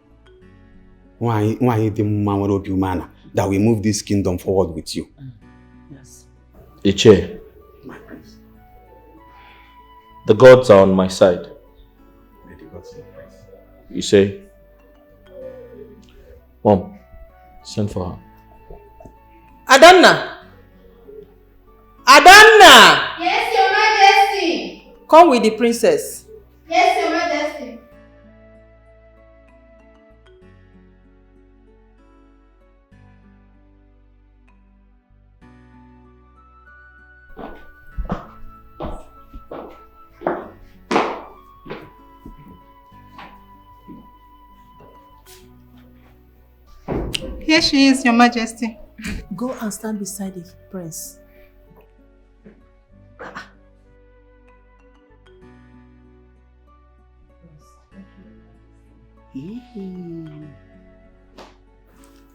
Speaker 19: Why the woman that will move this kingdom forward with you?
Speaker 16: Yes.
Speaker 8: Iche, my prince. The gods are on my side.
Speaker 19: May the gods be praised.
Speaker 8: You say? Mom, send for her.
Speaker 7: Adanna! Adanna!
Speaker 21: Yes, Your Majesty.
Speaker 7: Come with the princess.
Speaker 21: Yes, Your Majesty.
Speaker 22: Here she is, Your Majesty.
Speaker 16: Go and stand beside the prince.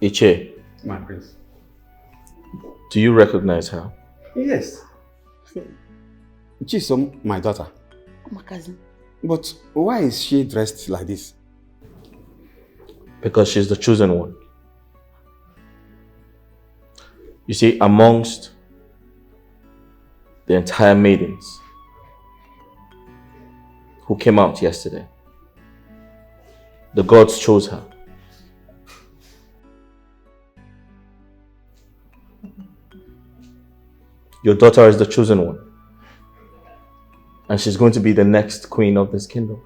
Speaker 8: Iche.
Speaker 19: My prince.
Speaker 8: Do you recognize her?
Speaker 19: Yes. Chisom, my daughter.
Speaker 16: My cousin.
Speaker 19: But why is she dressed like this?
Speaker 8: Because she's the chosen one. You see, amongst the entire maidens who came out yesterday, the gods chose her. Your daughter is the chosen one. And she's going to be the next queen of this kingdom.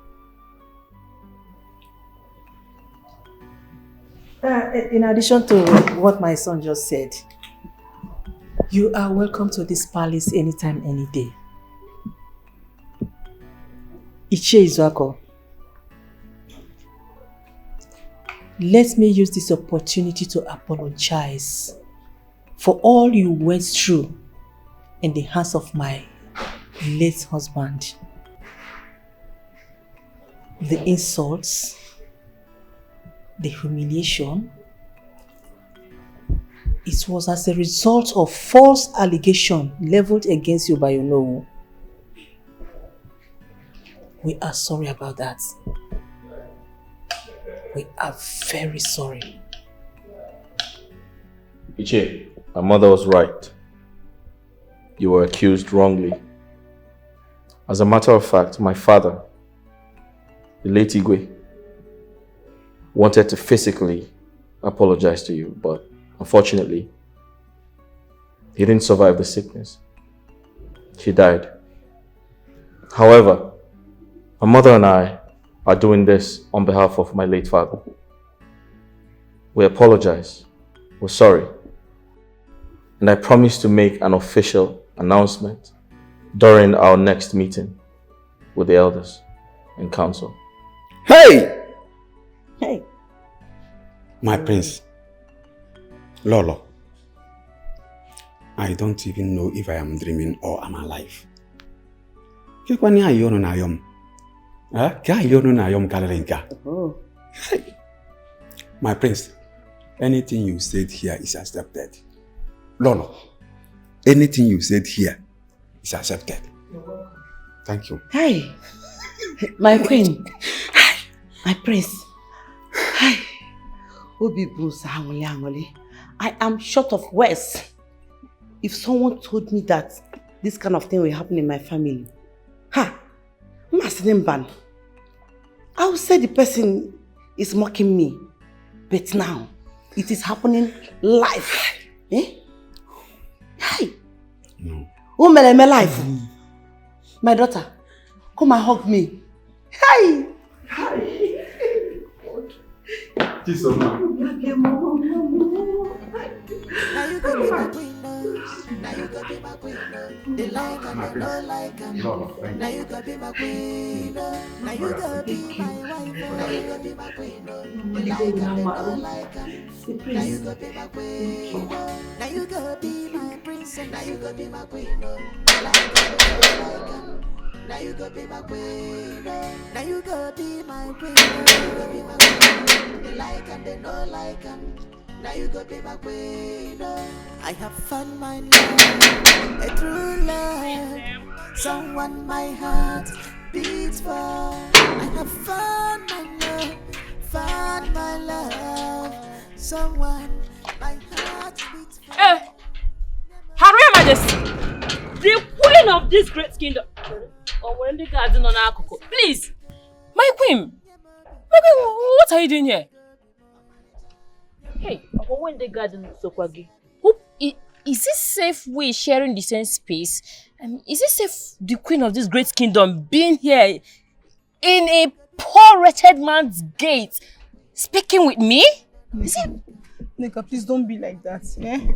Speaker 16: In addition to what my son just said, you are welcome to this palace anytime, any day. Iche Izuako, let me use this opportunity to apologize for all you went through in the hands of my late husband. The insults, the humiliation, it was as a result of false allegation leveled against you by your Onowu. We are sorry about that. We are very sorry.
Speaker 8: Iche, my mother was right. You were accused wrongly. As a matter of fact, my father, the late Igwe, wanted to physically apologize to you, but unfortunately, he didn't survive the sickness. He died. However, my mother and I are doing this on behalf of my late father. We apologize. We're sorry. And I promise to make an official announcement during our next meeting. with the elders and council.
Speaker 19: Hey!
Speaker 16: Hey!
Speaker 19: My prince. Lolo. I don't even know if I am dreaming or am alive. My prince, anything you said here is accepted. Lolo, anything you said here is accepted. Thank you.
Speaker 16: Hey, my queen, my prince. Hey, I am short of words. If someone told me that this kind of thing will happen in my family, I would say the person is mocking me. But now, it is happening live. Eh? Hey!
Speaker 19: No.
Speaker 16: Who made my life? My daughter, come and hug me. Hey!
Speaker 19: Kiss on
Speaker 9: Now you go be my queen. Now you go be my queen. They like and they don't like and now you go be my queen. Now you go be my wife. Now you go be my queen. They like and they don't like and now you go be my queen. Now you go be my princess. Now you go be my queen. They like and they don't like and now you go be my queen. Now you go be my queen. Now you go be my queen. They like and they don't like and now you go be my queen. I have found my love, a true love, someone my heart beats for. I have found my love, someone my heart beats for.
Speaker 17: Her Royal Majesty, the queen of this great kingdom. Or when the garden on our cocoa. Please, my queen, what are you doing here? Hey, when the garden Sokwagi. Is it safe we sharing the same space? Is it safe the queen of this great kingdom being here in a poor wretched man's gate speaking with me? Is it?
Speaker 4: Neka, please don't be like that. Eh?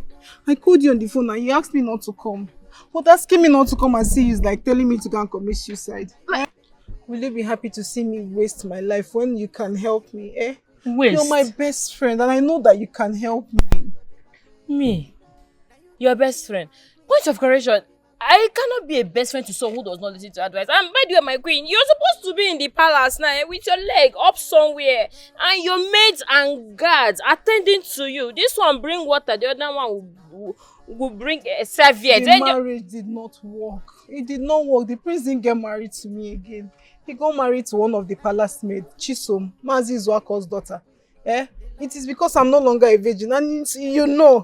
Speaker 4: I called you on the phone and you asked me not to come. But asking me not to come and see you is like telling me to go and commit suicide. Eh? Will you be happy to see me waste my life when you can help me? Eh?
Speaker 17: Waste?
Speaker 4: You're my best friend and I know that you can help me.
Speaker 17: Me? Your best friend? Point of correction, I cannot be a best friend to someone who does not listen to advice. And by the way, my queen, you're supposed to be in the palace now with your leg up somewhere and your maids and guards attending to you. This one bring water, the other one will bring a serviette.
Speaker 4: The marriage did not work. It did not work. The prince didn't get married to me again. He got married to one of the palace maids, Chisom, Mazi Zwako's daughter. Eh? It is because I'm no longer a virgin. And you know,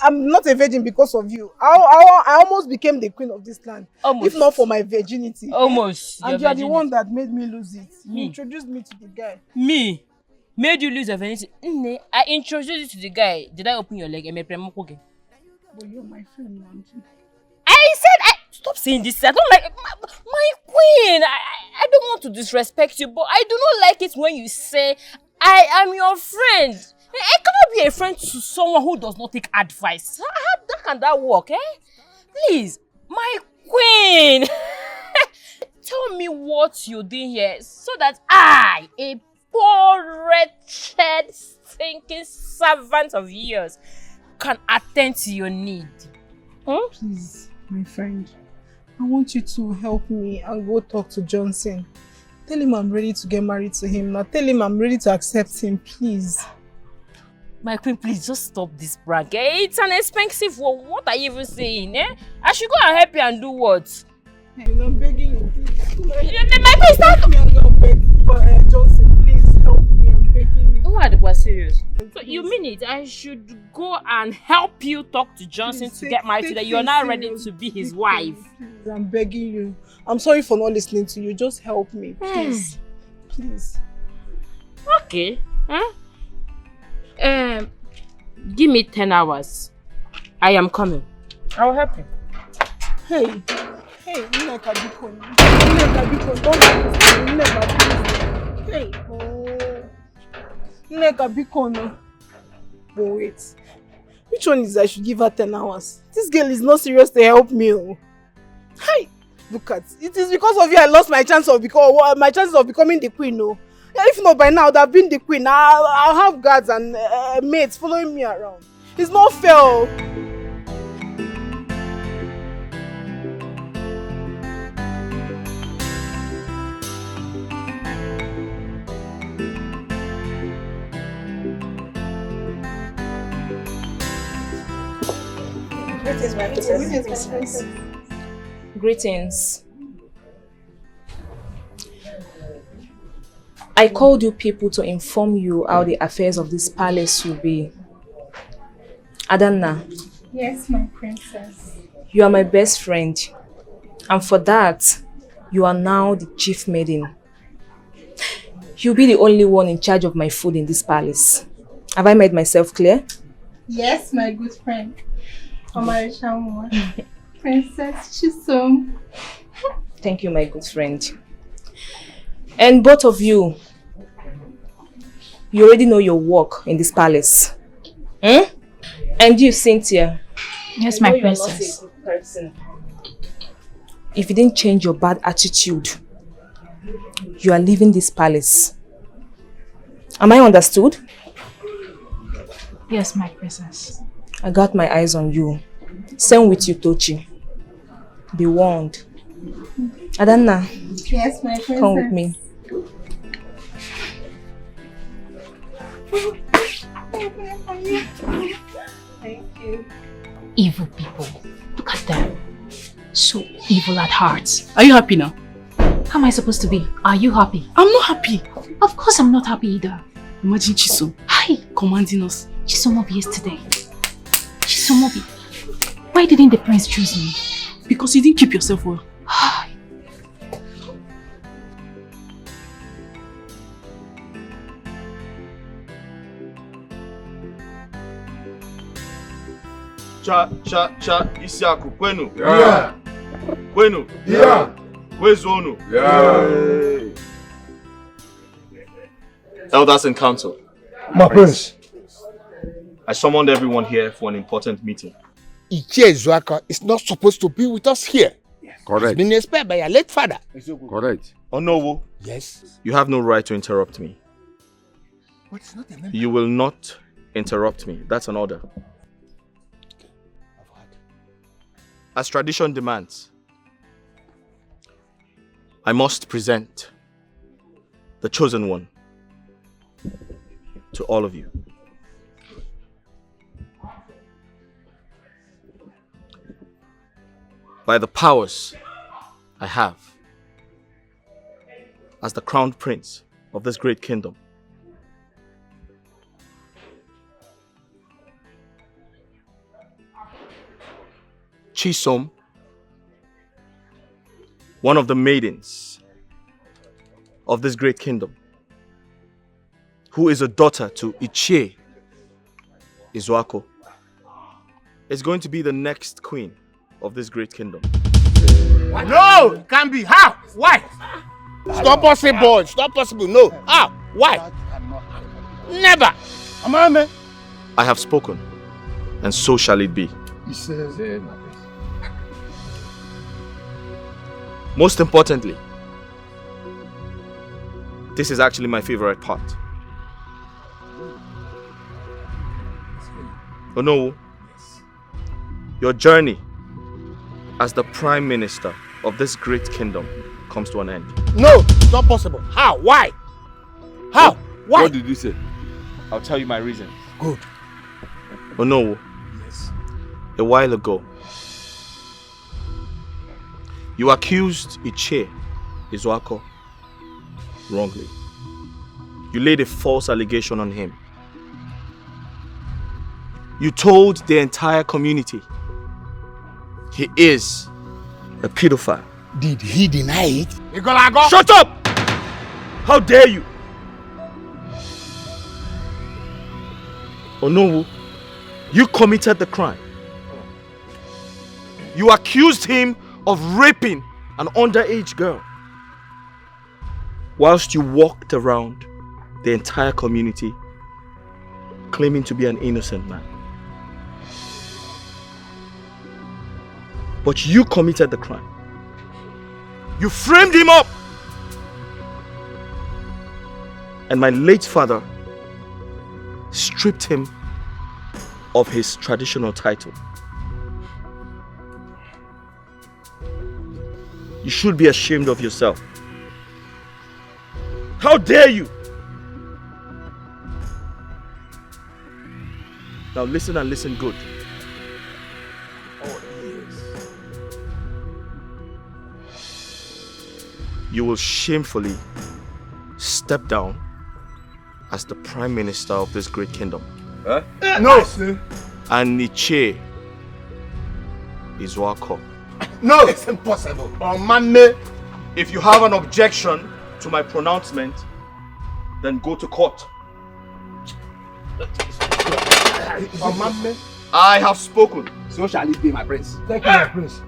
Speaker 4: I'm not a virgin because of you. I almost became the queen of this land. Almost. If not for my virginity.
Speaker 17: Almost.
Speaker 4: And you are the one that made me lose it. You introduced me to the guy.
Speaker 17: Me? Made you lose your virginity? I introduced you to the guy. Did I open your leg?
Speaker 4: But you're my friend, Nanji.
Speaker 17: I said, stop saying this. I don't like my queen. I don't want to disrespect you, but I do not like it when you say I am your friend. I cannot be a friend to someone who does not take advice. How can that work, eh? Please, my queen. Tell me what you're doing here so that I, a poor, wretched, stinking servant of yours, can attend to your need.
Speaker 4: Huh? Please, my friend, I want you to help me and go talk to Johnson. Tell him I'm ready to get married to him. Now tell him I'm ready to accept him, please.
Speaker 17: My queen, please just stop this brag. Eh? It's an expensive one. What are you even saying? Eh? I should go and help you and do what?
Speaker 4: Hey, I'm begging you, please.
Speaker 17: My queen, stop!
Speaker 4: I'm gonna beg Johnson, please help me. I'm begging you.
Speaker 17: Who are the serious? So you mean it? I should go and help you talk to Johnson to get married so that you're not ready to be his wife?
Speaker 4: Please, I'm begging you. I'm sorry for not listening to you. Just help me, please. Please.
Speaker 17: Okay. Huh? Give me 10 hours. I am coming. I will help you.
Speaker 4: Hey, Nneka Biko. Nneka Biko, don't listen. Nneka Biko. Hey, Nneka Biko, no. But wait. Which one is I should give her 10 hours? This girl is not serious to help me. Oh. Hey, Look at it is because of you I lost my chances of becoming the queen, no. If not by now, I would have been the queen. I'll have guards and mates following me around. It's not fair.
Speaker 15: Greetings, my princess. Greetings. I called you people to inform you how the affairs of this palace will be. Adanna.
Speaker 14: Yes, my princess.
Speaker 15: You are my best friend. And for that, you are now the chief maiden. You'll be the only one in charge of my food in this palace. Have I made myself clear?
Speaker 14: Yes, my good friend. Princess Chisom.
Speaker 15: Thank you, my good friend. And both of you, you already know your work in this palace. And you, Cynthia.
Speaker 2: Yes, my princess.
Speaker 15: Not a good person. If you didn't change your bad attitude, you are leaving this palace. Am I understood?
Speaker 2: Yes, my princess.
Speaker 15: I got my eyes on you. Same with you, Tochi. Be warned. Adanna.
Speaker 14: Yes, my princess.
Speaker 15: Come with me.
Speaker 14: Thank you.
Speaker 2: Evil people. Look at them. So evil at heart.
Speaker 4: Are you happy now?
Speaker 2: How am I supposed to be? Are you happy?
Speaker 4: I'm not happy.
Speaker 2: Of course I'm not happy either.
Speaker 4: Imagine Chisom.
Speaker 2: Hi.
Speaker 4: Commanding us.
Speaker 2: Chisomobi yesterday. Chisomobi. Why didn't the prince choose me?
Speaker 4: Because you didn't keep yourself well.
Speaker 6: Cha, Isiaku, Kwenu.
Speaker 12: Yeah.
Speaker 6: Kwenu.
Speaker 12: Yeah.
Speaker 6: Kwezonu.
Speaker 12: Yeah.
Speaker 6: Elders and council.
Speaker 13: My prince.
Speaker 6: I summoned everyone here for an important meeting.
Speaker 13: Ichie Zwaka is not supposed to be with us here.
Speaker 12: Correct.
Speaker 13: He's been expelled by your late father.
Speaker 12: Correct.
Speaker 6: Onowo.
Speaker 13: Yes.
Speaker 6: You have no right to interrupt me.
Speaker 13: But it's not a member.
Speaker 6: You will not interrupt me. That's an order. As tradition demands, I must present the chosen one to all of you. By the powers I have as the crowned prince of this great kingdom, Chisom, one of the maidens of this great kingdom, who is a daughter to Ichie Izuako, is going to be the next queen of this great kingdom.
Speaker 13: No, it can't be. How? Why? It's not possible. It's not possible. No. How? Why? Never.
Speaker 6: I have spoken, and so shall it be.
Speaker 13: He says,
Speaker 6: Most importantly, this is actually my favorite part. Oh no, your journey as the Prime Minister of this great kingdom comes to an end.
Speaker 13: no, it's not possible. How? Why? How? Why?
Speaker 6: What did you say? I'll tell you my reasons.
Speaker 13: Good.
Speaker 6: Oh no,
Speaker 13: Yes.
Speaker 6: a while ago, you accused Ichie Izuako wrongly. You laid a false allegation on him. You told the entire community he is a pedophile.
Speaker 13: Did he deny it?
Speaker 6: Shut up! How dare you? Onowu, you committed the crime. You accused him of raping an underage girl whilst you walked around the entire community claiming to be an innocent man. But you committed the crime. You framed him up! And my late father stripped him of his traditional title. You should be ashamed of yourself. How dare you! Now listen and listen good. You will shamefully step down as the Prime Minister of this great kingdom.
Speaker 12: Huh?
Speaker 1: No!
Speaker 6: And Niche is Wazico.
Speaker 1: No! It's impossible. Mame.
Speaker 6: If you have an objection to my pronouncement, then go to court.
Speaker 1: Mame.
Speaker 6: I have spoken.
Speaker 19: So shall it be, my prince.
Speaker 13: Thank you, my prince.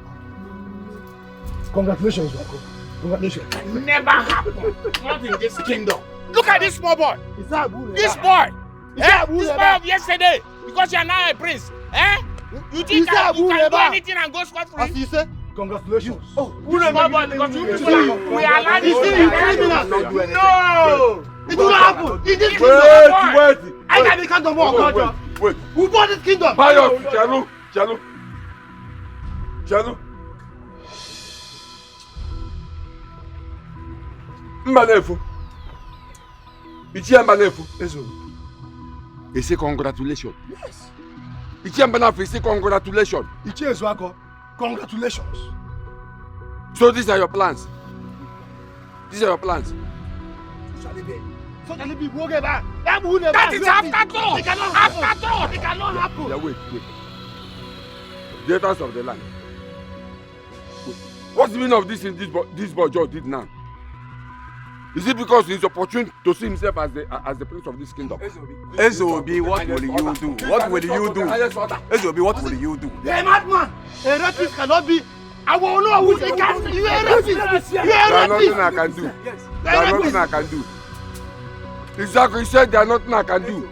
Speaker 13: Congratulations, Wazico. Congratulations.
Speaker 9: Never happen. Not in this kingdom. Look at this small boy. This boy. This boy of yesterday. Because you are now a prince. You think you can do anything and go scot-free?
Speaker 13: As you say, congratulations.
Speaker 9: Oh, small boy, because you people, we are allowed to do it. No!
Speaker 13: It will not happen. In this kingdom.
Speaker 12: Wait.
Speaker 13: I can become the more culture.
Speaker 12: Wait.
Speaker 13: Who bought this kingdom?
Speaker 12: Bayo, Chalo. Mbanefu. Ichia Mbanefu. He say congratulations.
Speaker 13: Yes.
Speaker 12: Ichia Mbanefu, he say congratulations.
Speaker 13: Ichia Wazico, congratulations.
Speaker 12: So these are your plans? These are your plans?
Speaker 13: That
Speaker 9: is after all. It cannot happen. It cannot happen.
Speaker 12: Yeah, wait. The haters of the land. Wait. What's the meaning of this in this boy George did now? Is it because he's opportune to see himself as the prince of this kingdom?
Speaker 19: Ezobi, what will you do? What will you do? Ezobi, what will you do?
Speaker 13: You're a madman. A rapist cannot be. I will know who they can. You're a rapist. You're a
Speaker 12: There's
Speaker 13: rapist.
Speaker 12: nothing I can do. There's nothing I can do. Exactly, he said there's nothing I can do.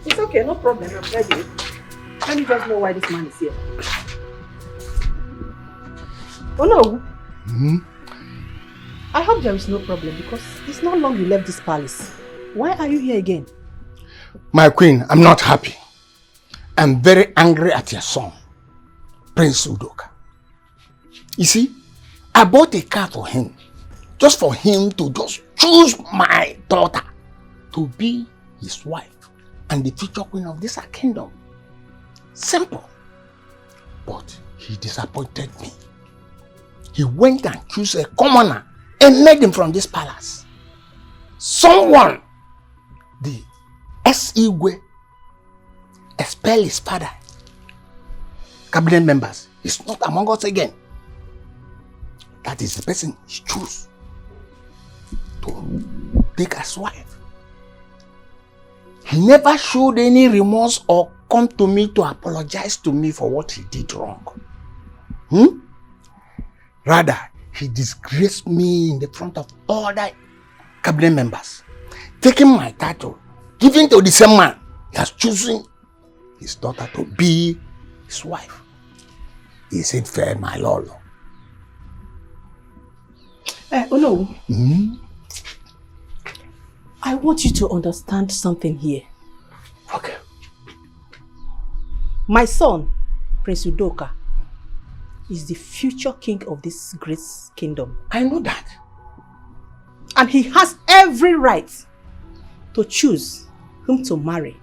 Speaker 5: It's okay, no problem. I'm ready. Let me just know why this man is here. Oh no. I hope there is no problem because it's not long you left this palace. Why are you here again?
Speaker 13: My queen, I'm not happy. I'm very angry at your son, Prince Udoka. You see, I bought a car for him, just for him to just choose my daughter to be his wife and the future queen of this kingdom. Simple. But he disappointed me. He went and chose a commoner and made him from this palace. Someone, the S.E.Gwe, expel his father. Cabinet members, he's not among us again. That is the person he chose to take as wife. He never showed any remorse or come to me to apologize to me for what he did wrong. Rather, he disgraced me in the front of all the cabinet members, taking my title, giving to the same man. He has chosen his daughter to be his wife. Is it fair, my lord?
Speaker 5: Oh no. I want you to understand something here.
Speaker 13: Okay.
Speaker 5: My son, Prince Udoka, is the future king of this great kingdom.
Speaker 13: I know that.
Speaker 5: And he has every right to choose whom to marry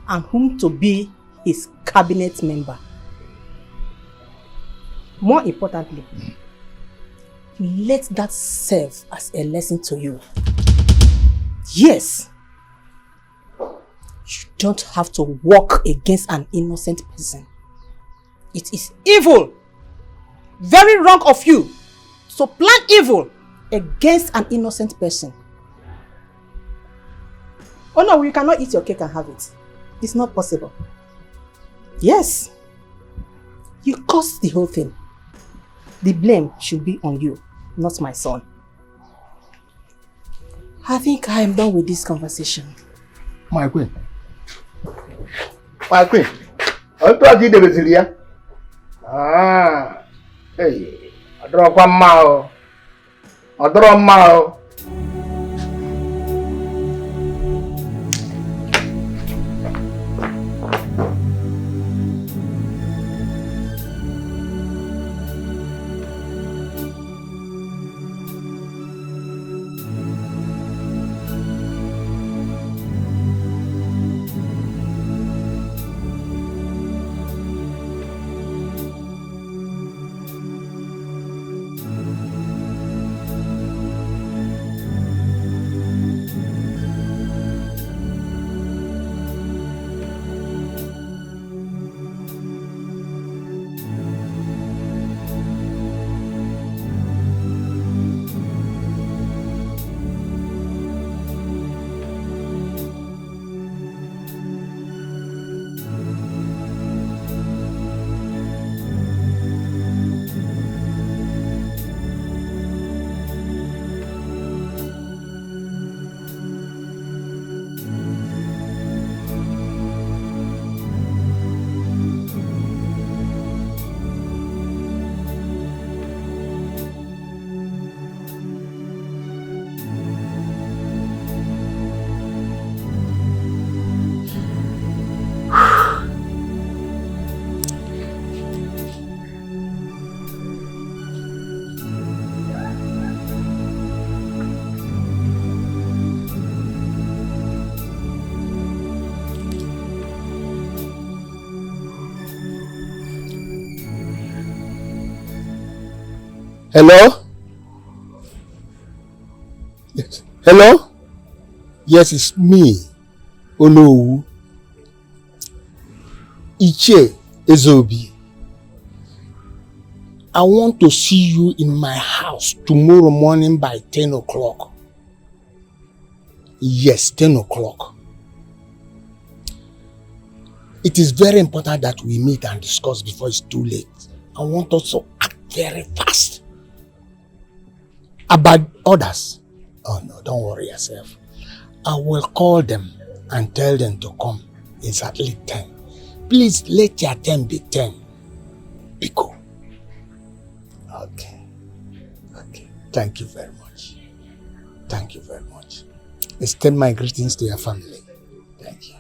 Speaker 5: and whom to be his cabinet member. More importantly, let that serve as a lesson to you. Yes, you don't have to work against an innocent person. It is evil, very wrong of you to plan evil against an innocent person. Oh no, you cannot eat your cake and have it. It's not possible. Yes, you caused the whole thing. The blame should be on you, not my son. I think I am done with this conversation.
Speaker 13: My queen. My queen. I'll try to do this here. Ah. Hey. I draw one mile. I draw a mile. Hello? Yes. Hello? Yes, it's me. Olowu. Iche Ezobi. I want to see you in my house tomorrow morning by 10 o'clock. Yes, 10 o'clock. It is very important that we meet and discuss before it's too late. I want us to act very fast. About others, oh no, don't worry yourself. I will call them and tell them to come exactly 10. Please let your 10 be 10. Biko. Okay. Okay. Thank you very much. Thank you very much. Extend my greetings to your family. Thank you.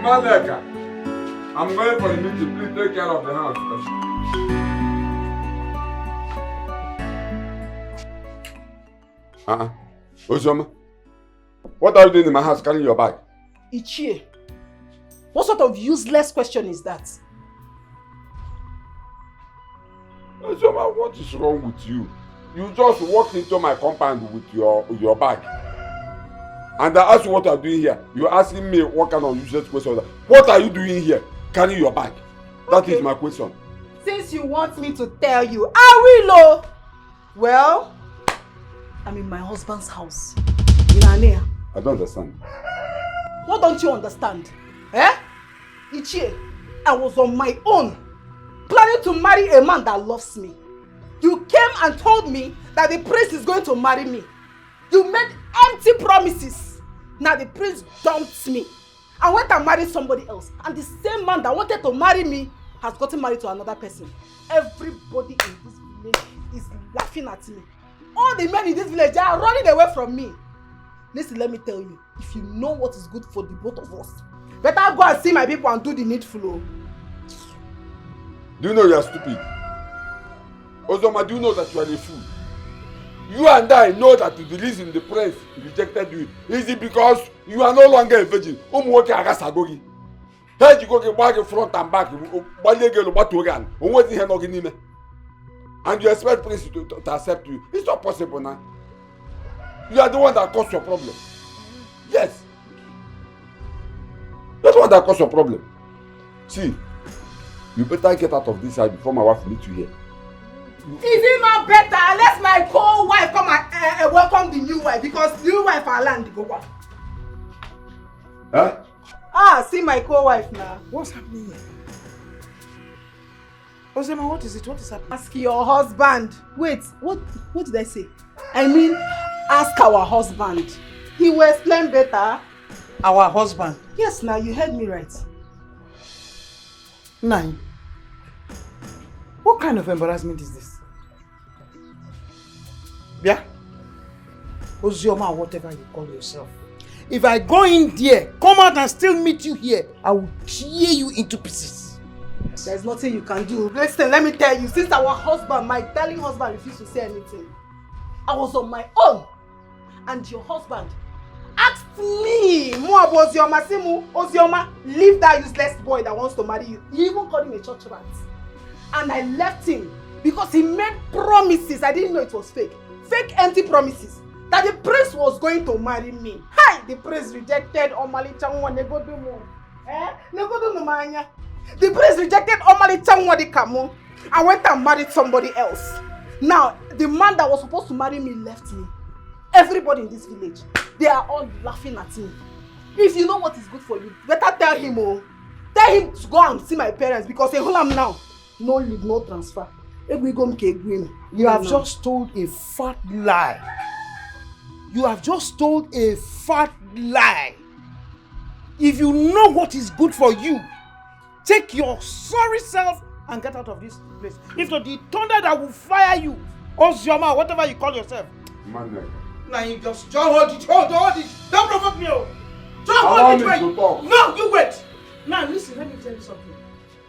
Speaker 12: Maleka, I'm going for the meeting. Please take care of the house. Ozoma, what are you doing in my house carrying your bag?
Speaker 5: Ichie, what sort of useless question is that?
Speaker 12: Ozoma, what is wrong with you? You just walked into my compound with your bag. And I asked you what you are doing here. You're asking me what kind of useless question. What are you doing here? Carrying your bag. That is my question.
Speaker 5: Since you want me to tell you, I will. Oh. Well, I'm in my husband's house. In Anea.
Speaker 12: I don't understand.
Speaker 5: What don't you understand? Eh? Ichie, I was on my own, planning to marry a man that loves me. You came and told me that the prince is going to marry me. You made empty promises. Now the prince dumped me. I went and married somebody else. And the same man that wanted to marry me has gotten married to another person. Everybody in this village is laughing at me. All the men in this village are running away from me. Listen, let me tell you. If you know what is good for the both of us, better go and see my people and do the needful.
Speaker 12: Do you know you are stupid? Ozoma, do you know that you are a fool? You and I know that the reason the prince rejected you is it because you are no longer a virgin. And you expect prince to accept you. It's not possible now. You are the one that caused your problem. Yes. You're the one that caused your problem. See, you better get out of this side before my wife meets you here.
Speaker 5: it not better unless my co-wife come and welcome the new wife because new wife are land go back?
Speaker 12: Huh?
Speaker 5: Ah, see my co-wife now.
Speaker 10: What's happening here? Ozema, what is it? What is happening?
Speaker 5: Ask your husband. Wait, what did I say? I mean, ask our husband. He will explain better.
Speaker 10: Our husband?
Speaker 5: Yes, now you heard me right.
Speaker 10: Nine. What kind of embarrassment is this? Yeah? Ozioma, whatever you call yourself. If I go in there, come out and still meet you here, I will tear you into pieces.
Speaker 5: There's nothing you can do. Listen, let me tell you, since our husband, my darling husband, refused to say anything, I was on my own. And your husband asked me more about Ozioma. Simu, Ozioma, leave that useless boy that wants to marry you. He even called him a church rat. And I left him because he made promises. I didn't know it was fake. Fake empty promises. That the prince was going to marry me. Hi! The prince rejected Omali Changwa Negodumo. Negodumo. The prince rejected Omali Changwa de Kamu. I went and married somebody else. Now, the man that was supposed to marry me left me. Everybody in this village, they are all laughing at me. If you know what is good for you, better tell him, oh. Tell him to go and see my parents because they hold him now. No leave, no transfer.
Speaker 10: You have just told a fat lie. You have just told a fat lie. If you know what is good for you, take your sorry self and get out of this place. If not, the thunder that will fire you, Ozioma, whatever you call yourself.
Speaker 12: Man,
Speaker 10: now you just hold it. Don't provoke me. Hold it. Wait. No, you wait. Now listen, let me tell you something.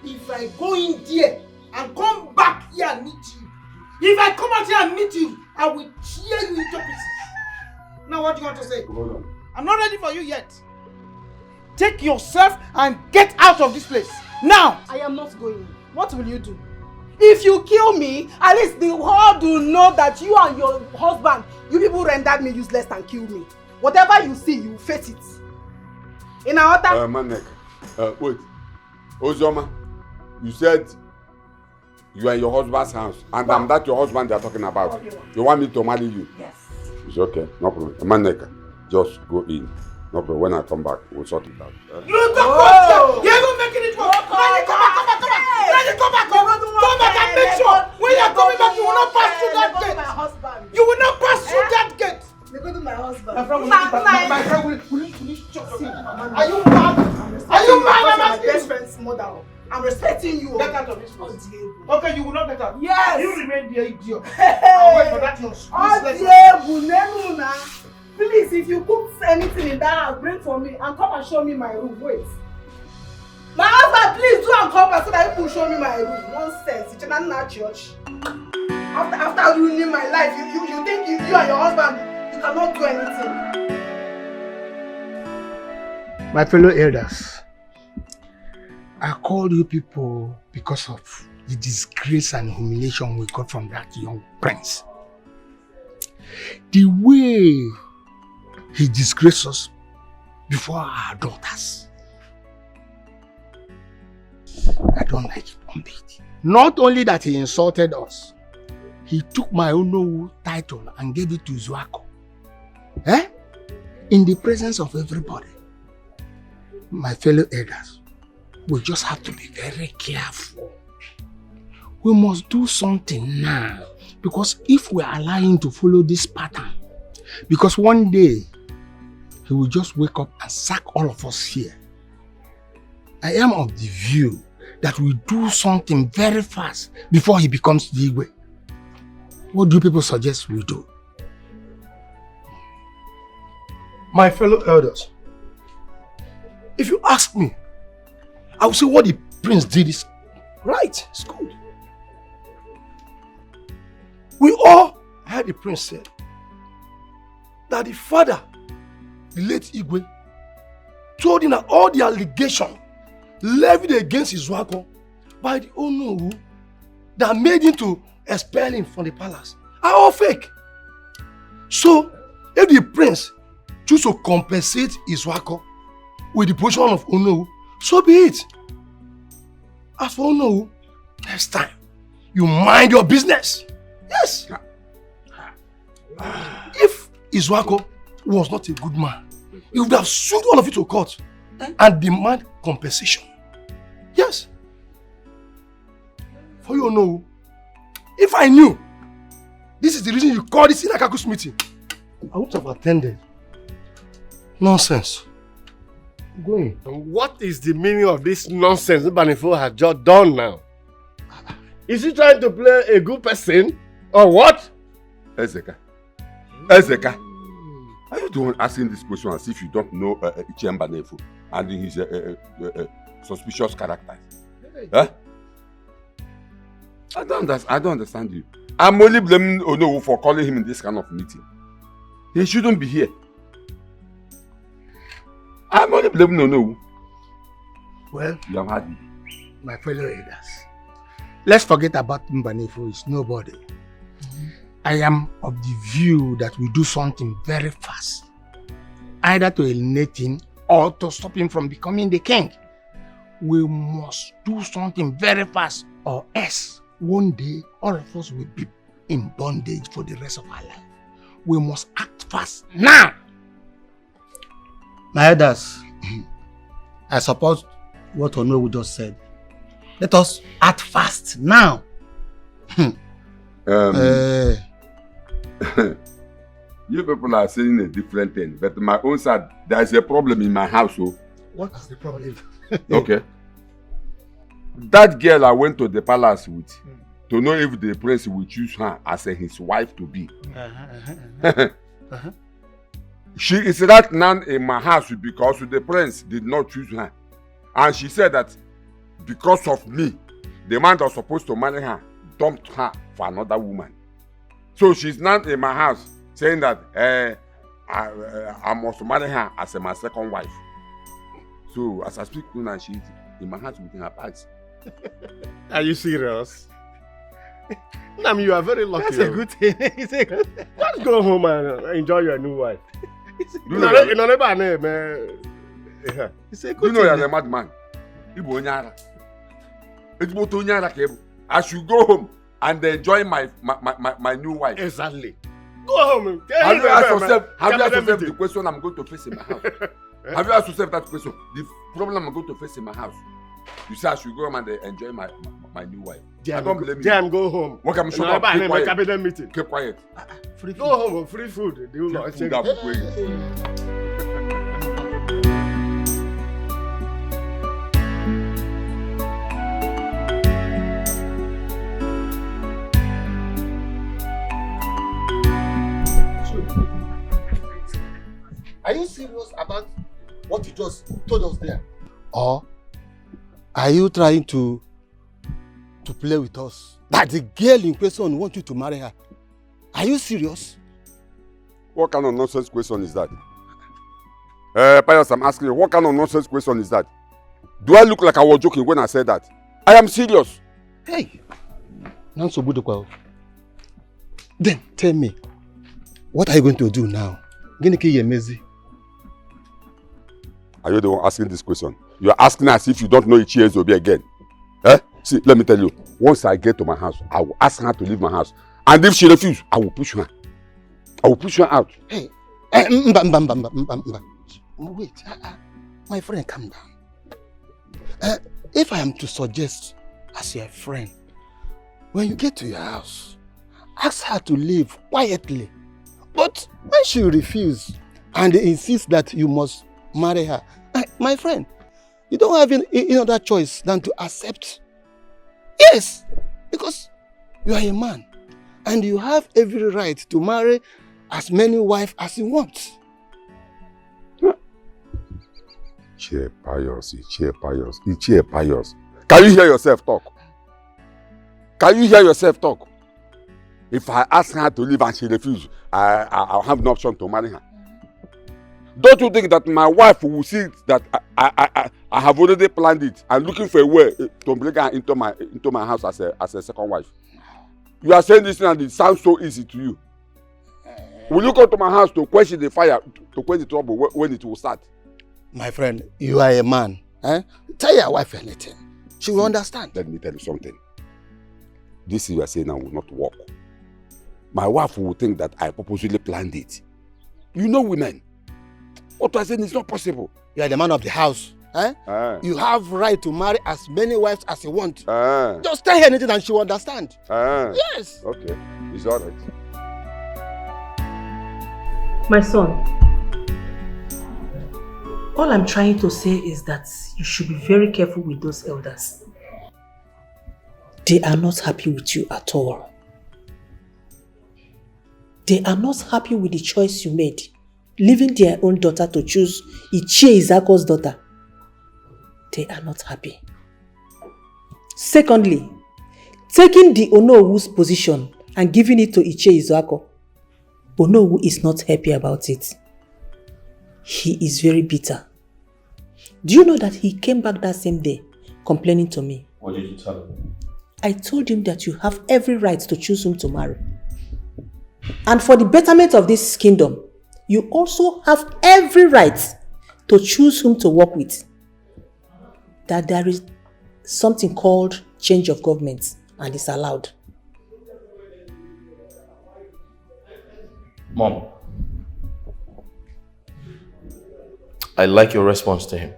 Speaker 10: If I go in there and come back here and meet you, if I come out here and meet you, I will tear you into pieces. Now what do you want to say?
Speaker 12: Hold on.
Speaker 10: I'm not ready for you yet. Take yourself and get out of this place. Now!
Speaker 5: I am not going. What will you do? If you kill me, at least the world will know that you and your husband, you people rendered me useless and killed me. Whatever you see, you face it. In our time.
Speaker 12: Manek. Wait. Ozioma, you said you are in your husband's house, and I'm that your husband they're talking about. Okay. You want me to marry you?
Speaker 5: Yes.
Speaker 12: It's okay, no problem. Manek, just go in. No problem. When I come back, we'll sort it out.
Speaker 10: You don't You're not making it work. Come back. Come back and make sure when you're coming back, you will not pass through that gate. You will not pass through that gate.
Speaker 5: They go to my husband.
Speaker 10: My friend, will you shut up? Are you mad? Are you mad?
Speaker 5: My best friend's mother. I'm respecting you.
Speaker 10: Get out of this place. Okay, you will not get out.
Speaker 5: Yes.
Speaker 10: You remain there, idiot. I'll wait for that
Speaker 5: Please, if you cook anything in that house, bring for me and come and show me my room. Wait. My husband, please do and come back so that you can show me my room. Nonsense. It's not church. After ruining my life, you think you and your husband, you cannot do anything.
Speaker 13: My fellow elders, I called you people because of the disgrace and humiliation we got from that young prince. The way he disgraced us before our daughters. I don't like it one bit. Not only that he insulted us, he took my Onowu title and gave it to Wazico. In the presence of everybody. My fellow elders, we just have to be very careful. We must do something now. Because if we allow him to follow this pattern, because one day, he will just wake up and sack all of us here. I am of the view that we do something very fast before he becomes the Igwe. What do people suggest we do?
Speaker 20: My fellow elders, if you ask me, I will say what the prince did is right, it's good. We all heard the prince say that the father, the late Igwe, told him that all the allegations levied against Wazico by the Onowu that made him to expel him from the palace are all fake. So, if the prince chooses to compensate Wazico with the position of Onowu, so be it. As for Onowu, next time, you mind your business. Yes. If Wazico was not a good man, he would have sued all of you to court and demand compensation. Yes. For you know, if I knew this is the reason you called this Inakaku's meeting, I would have attended. Nonsense. Going.
Speaker 1: What is the meaning of this nonsense Banifo has just done now? Is he trying to play a good person or what?
Speaker 12: Ezeka, are you the one asking this question as if you don't know Ichem Banefo and his suspicious character? Huh? I don't understand you. I'm only blaming Ono for calling him in this kind of meeting. He shouldn't be here. I'm only blaming Ono.
Speaker 13: Well,
Speaker 12: you have had it.
Speaker 13: My fellow elders, let's forget about Mbanefo. It's nobody. I am of the view that we do something very fast, either to eliminate him or to stop him from becoming the king. We must do something very fast, or else one day all of us will be in bondage for the rest of our life. We must act fast now. My elders, I support what Onowu just said. Let us act fast now.
Speaker 12: You people are saying a different thing, but my own side, there is a problem in my house. So.
Speaker 13: What is the problem?
Speaker 12: Okay. That girl I went to the palace with to know if the prince will choose her as his wife to be. She is right now in my house because the prince did not choose her. And she said that because of me, the man that was supposed to marry her dumped her for another woman. So she's now in my house saying that I must marry her as my second wife. So as I speak to her, she's in my house within her bags.
Speaker 1: Are you serious? Nam, you are very lucky.
Speaker 13: That's a good thing.
Speaker 1: Just go home and enjoy your new wife.
Speaker 12: It's a good thing.
Speaker 1: You know
Speaker 12: you're a madman. I should go home and enjoy my new wife.
Speaker 1: Exactly. Go home.
Speaker 12: Have you asked yourself the question I'm going to face in my house? Have you asked yourself that question? The problem I'm going to face in my house. You say I should go home and enjoy my new wife. I don't blame you.
Speaker 1: Jam, go home.
Speaker 12: What am I shut up? Keep quiet.
Speaker 1: Cabinet meeting.
Speaker 12: Keep quiet.
Speaker 1: Free food. Go home. Free food. Do you know?
Speaker 13: Are you serious about what you just told us there? Or are you trying to play with us? That the girl in question wants you to marry her. Are you serious?
Speaker 12: What kind of nonsense question is that? Pius, I'm asking you, what kind of nonsense question is that? Do I look like I was joking when I said that? I am serious.
Speaker 13: Hey, not so good. Then tell me, what are you going to do now?
Speaker 12: Are you the one asking this question? You are asking as if you don't know Ichie Ezobi again. Eh? See, let me tell you. Once I get to my house, I will ask her to leave my house. And if she refuses, I will push her. I will push her out.
Speaker 13: Hey, wait, my friend, calm down. If I am to suggest as your friend, when you get to your house, ask her to leave quietly. But when she refuses and insists that you must marry her, my friend, you don't have any other choice than to accept. Yes, because you are a man and you have every right to marry as many wives as you want.
Speaker 12: Ichie Pius. Can you hear yourself talk? Can you hear yourself talk? If I ask her to leave and she refuses, I'll have no option to marry her. Don't you think that my wife will see that I have already planned it and looking for a way to bring her into my house as a second wife? You are saying this and it sounds so easy to you. Will you come to my house to quench the fire, to quench the trouble when it will start?
Speaker 13: My friend, you are a man. Eh? Tell your wife anything. She will understand.
Speaker 12: Let me tell you something. this you are saying now will not work. My wife will think that I purposely planned it. You know women. What I saying is not possible.
Speaker 13: You are the man of the house. Eh? You have right to marry as many wives as you want. Just tell her anything and she will understand. Yes.
Speaker 12: Okay, it's all right.
Speaker 17: My son, all I'm trying to say is that you should be very careful with those elders.
Speaker 7: They are not happy with you at all. They are not happy with the choice you made, leaving their own daughter to choose Ichie Izako's daughter. They are not happy. Secondly, taking the Onowu's position and giving it to Ichie Izako, Onowu is not happy about it. He is very bitter. Do you know that he came back that same day complaining to me?
Speaker 8: What did you tell him?
Speaker 7: I told him that you have every right to choose whom to marry. And for the betterment of this kingdom, you also have every right to choose whom to work with. That there is something called change of government and it's allowed.
Speaker 8: Mom, I like your response to him.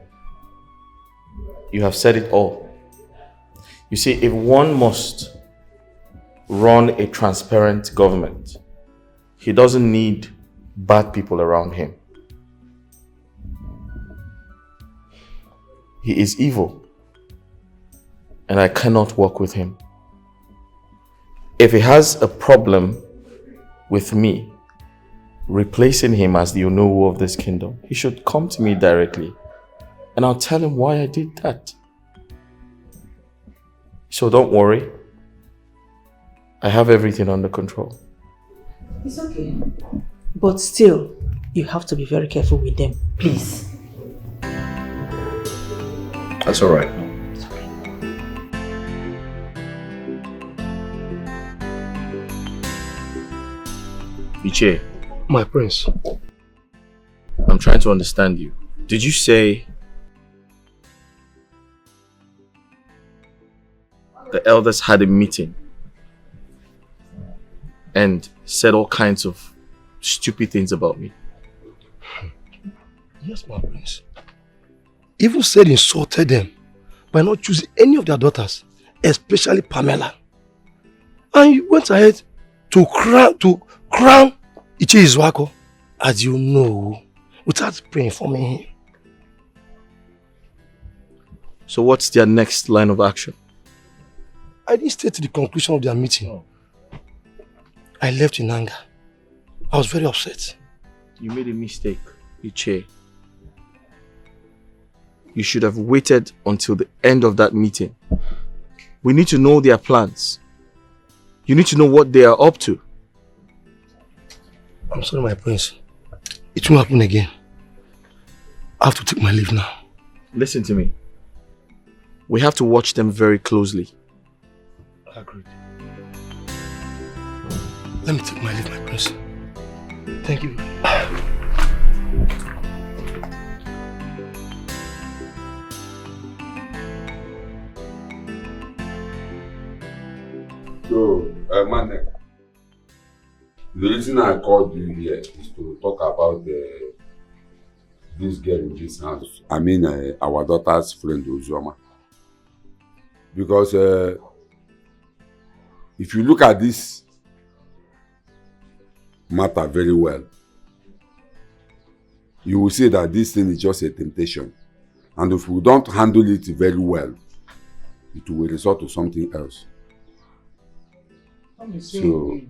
Speaker 8: You have said it all. You see, if one must run a transparent government, he doesn't need bad people around him. He is evil, and I cannot work with him. If he has a problem with me replacing him as the Onowu of this kingdom, he should come to me directly, and I'll tell him why I did that. So don't worry. I have everything under control.
Speaker 7: It's okay. But still, you have to be very careful with them, please.
Speaker 8: That's all right. Ichie.
Speaker 20: My prince.
Speaker 8: I'm trying to understand you. Did you say the elders had a meeting and said all kinds of stupid things about me?
Speaker 20: Yes, my prince. Even said insulted them by not choosing any of their daughters, especially Pamela. And you went ahead to crown Ichie Izwako, as you know, without praying for me.
Speaker 8: So what's their next line of action?
Speaker 20: I didn't stay to the conclusion of their meeting. I left in anger. I was very upset.
Speaker 8: You made a mistake, Ichie. You should have waited until the end of that meeting. We need to know their plans. You need to know what they are up to.
Speaker 20: I'm sorry, my prince. It won't happen again. I have to take my leave now.
Speaker 8: Listen to me. We have to watch them very closely.
Speaker 20: Agreed. Let me take my leave, my prince. Thank you.
Speaker 12: So, man, the reason I called you here is to talk about this girl in this house. I mean, our daughter's friend, Uzoma. Because if you look at this matter very well, you will see that this thing is just a temptation. And if we don't handle it very well, it will result to something else.
Speaker 13: So,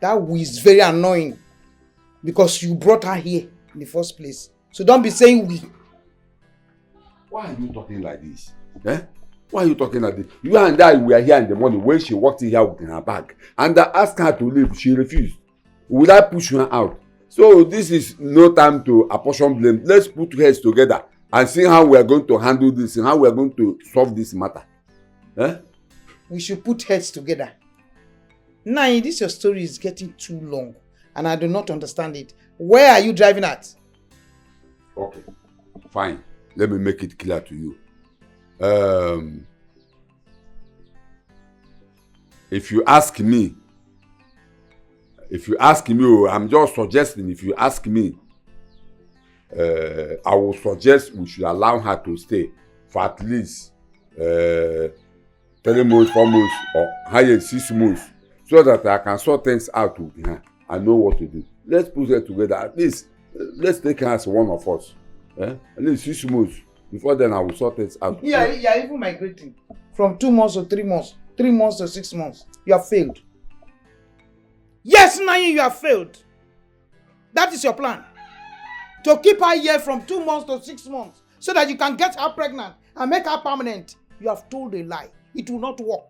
Speaker 13: that we is very annoying because you brought her here in the first place. So don't be saying we.
Speaker 12: Why are you talking like this? Eh? Why are you talking like this? You and I were here in the morning when she walked in here with her bag. And I asked her to leave. She refused. Will I push her out? So this is no time to apportion blame. Let's put heads together and see how we are going to handle this and how we are going to solve this matter. Eh?
Speaker 13: We should put heads together. Nai, this your story is getting too long and I do not understand it. Where are you driving at?
Speaker 12: Okay, fine. Let me make it clear to you. if you ask me, I'm just suggesting, if you ask me, I will suggest we should allow her to stay for at least 3 months, 4 months, or higher 6 months, so that I can sort things out with her. I know what to do. Let's put her together. At least, let's take her as one of us. At least 6 months. Before then, I will sort things out.
Speaker 10: Yeah, even migrating from 2 months to 3 months, 3 months to 6 months. You have failed. Yes, Nayi, you have failed. That is your plan. To keep her here from 2 months to 6 months, so that you can get her pregnant and make her permanent. You have told a lie. It will not work.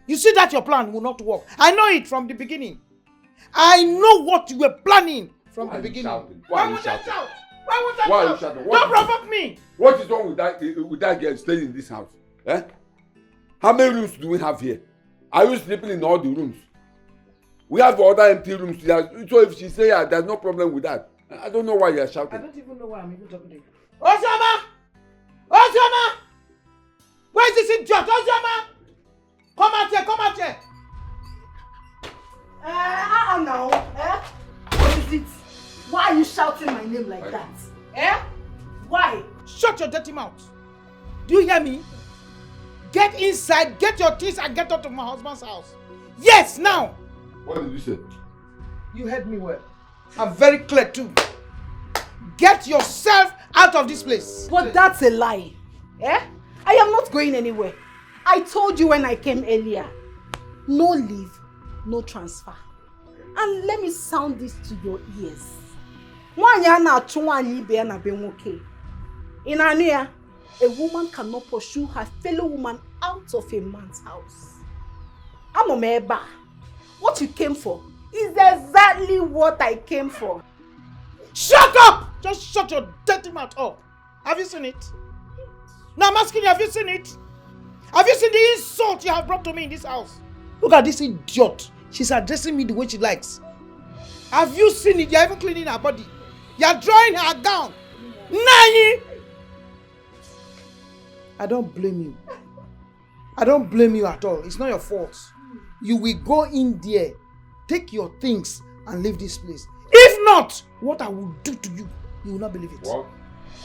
Speaker 10: You see that your plan will not work. I know it from the beginning. I know what you were planning from the beginning. Why would I shout? Why would I shout? Don't provoke me.
Speaker 12: What is wrong with that girl staying in this house? How many rooms do we have here? Are you sleeping in all the rooms? We have other empty rooms here. So if she say there's no problem with that. I don't know why you are shouting.
Speaker 10: I don't even know why I'm even talking to you. Ozoma! Ozoma! Where is this idiot? Ozoma! Come out here!
Speaker 5: Now. What is it? Why are you shouting my name like that? Why?
Speaker 10: Shut your dirty mouth. Do you hear me? Get inside, get your things and get out of my husband's house. Yes, now!
Speaker 12: What did you say?
Speaker 10: You heard me well. I'm very clear too. Get yourself out of this place.
Speaker 5: But that's a lie. I am not going anywhere. I told you when I came earlier. No leave, no transfer. And let me sound this to your ears. In Ania, a woman cannot pursue her fellow woman out of a man's house. I'm a member. What you came for is exactly what I came for.
Speaker 10: Shut up! Just shut your dirty mouth up. Have you seen it? No, I'm asking you, have you seen it? Have you seen the insult you have brought to me in this house? Look at this idiot. She's addressing me the way she likes. Have you seen it? You're even cleaning her body. You're drawing her down. Nayi! I don't blame you. I don't blame you at all. It's not your fault. You will go in there, take your things and leave this place. If not, what I will do to you, you will not believe it.
Speaker 12: What?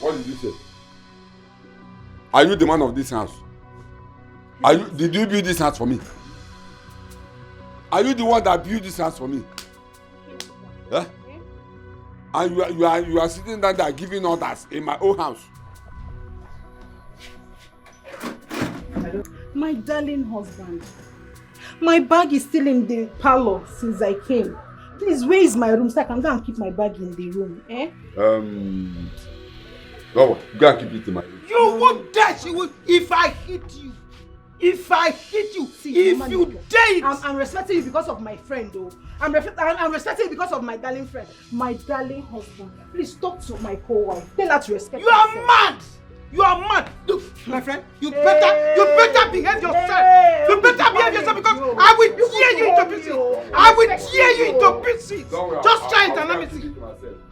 Speaker 12: What did you say? Are you the man of this house? Did you build this house for me? Are you the one that built this house for me? And you are sitting down there giving orders in my own house.
Speaker 5: My darling husband, my bag is still in the parlor since I came. Please, where is my room so I can go and keep my bag in the room?
Speaker 12: Go and keep it in my room.
Speaker 10: You won't dare, she will, if I hit you. If I hit you, see, if you dare it.
Speaker 5: I'm respecting you because of my friend though. I'm respecting you because of my darling friend. My darling husband. Please talk to my co-wife. Tell her to respect
Speaker 10: You are mad! You are mad! Look, my friend, you better behave yourself! You better behave yourself because I will tear you into pieces! I will tear you into pieces! Just try it and let me see!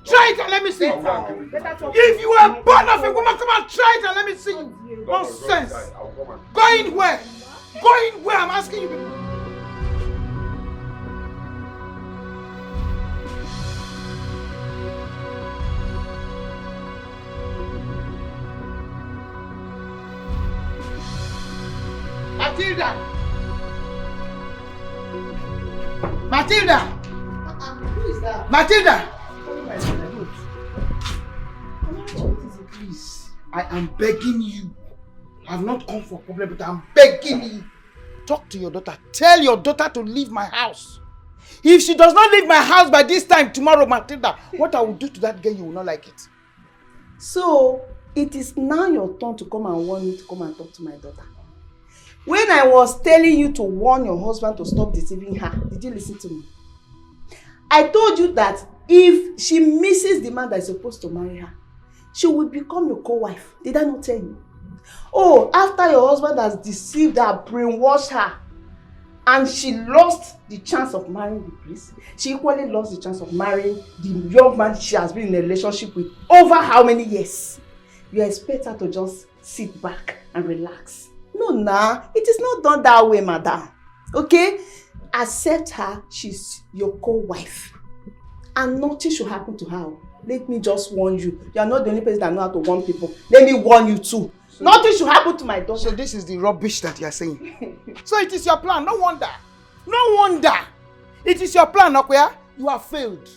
Speaker 10: Try it and let me see! If you are born of a woman, come and try it and let me see! Nonsense! Going where? Going where? I'm asking you. Matilda! Matilda!
Speaker 5: Who is that?
Speaker 10: Matilda! Please, I am begging you. I have not come for a problem, but I'm begging you. Talk to your daughter. Tell your daughter to leave my house. If she does not leave my house by this time tomorrow, Matilda, what I will do to that girl, you will not like it.
Speaker 5: So, it is now your turn to come and warn me to come and talk to my daughter. When I was telling you to warn your husband to stop deceiving her, did you listen to me? I told you that if she misses the man that is supposed to marry her, she will become your co-wife. Did I not tell you? Oh, after your husband has deceived her, brainwashed her, and she lost the chance of marrying the priest, she equally lost the chance of marrying the young man she has been in a relationship with over how many years? You expect her to just sit back and relax. No, nah, it is not done that way, madam. Okay? Accept her, she's your co-wife. And nothing should happen to her. Let me just warn you. You are not the only person that know how to warn people. Let me warn you too. So nothing should happen to my daughter.
Speaker 10: So this is the rubbish that you are saying. So it is your plan. No wonder. No wonder. It is your plan, Okoya. You have failed.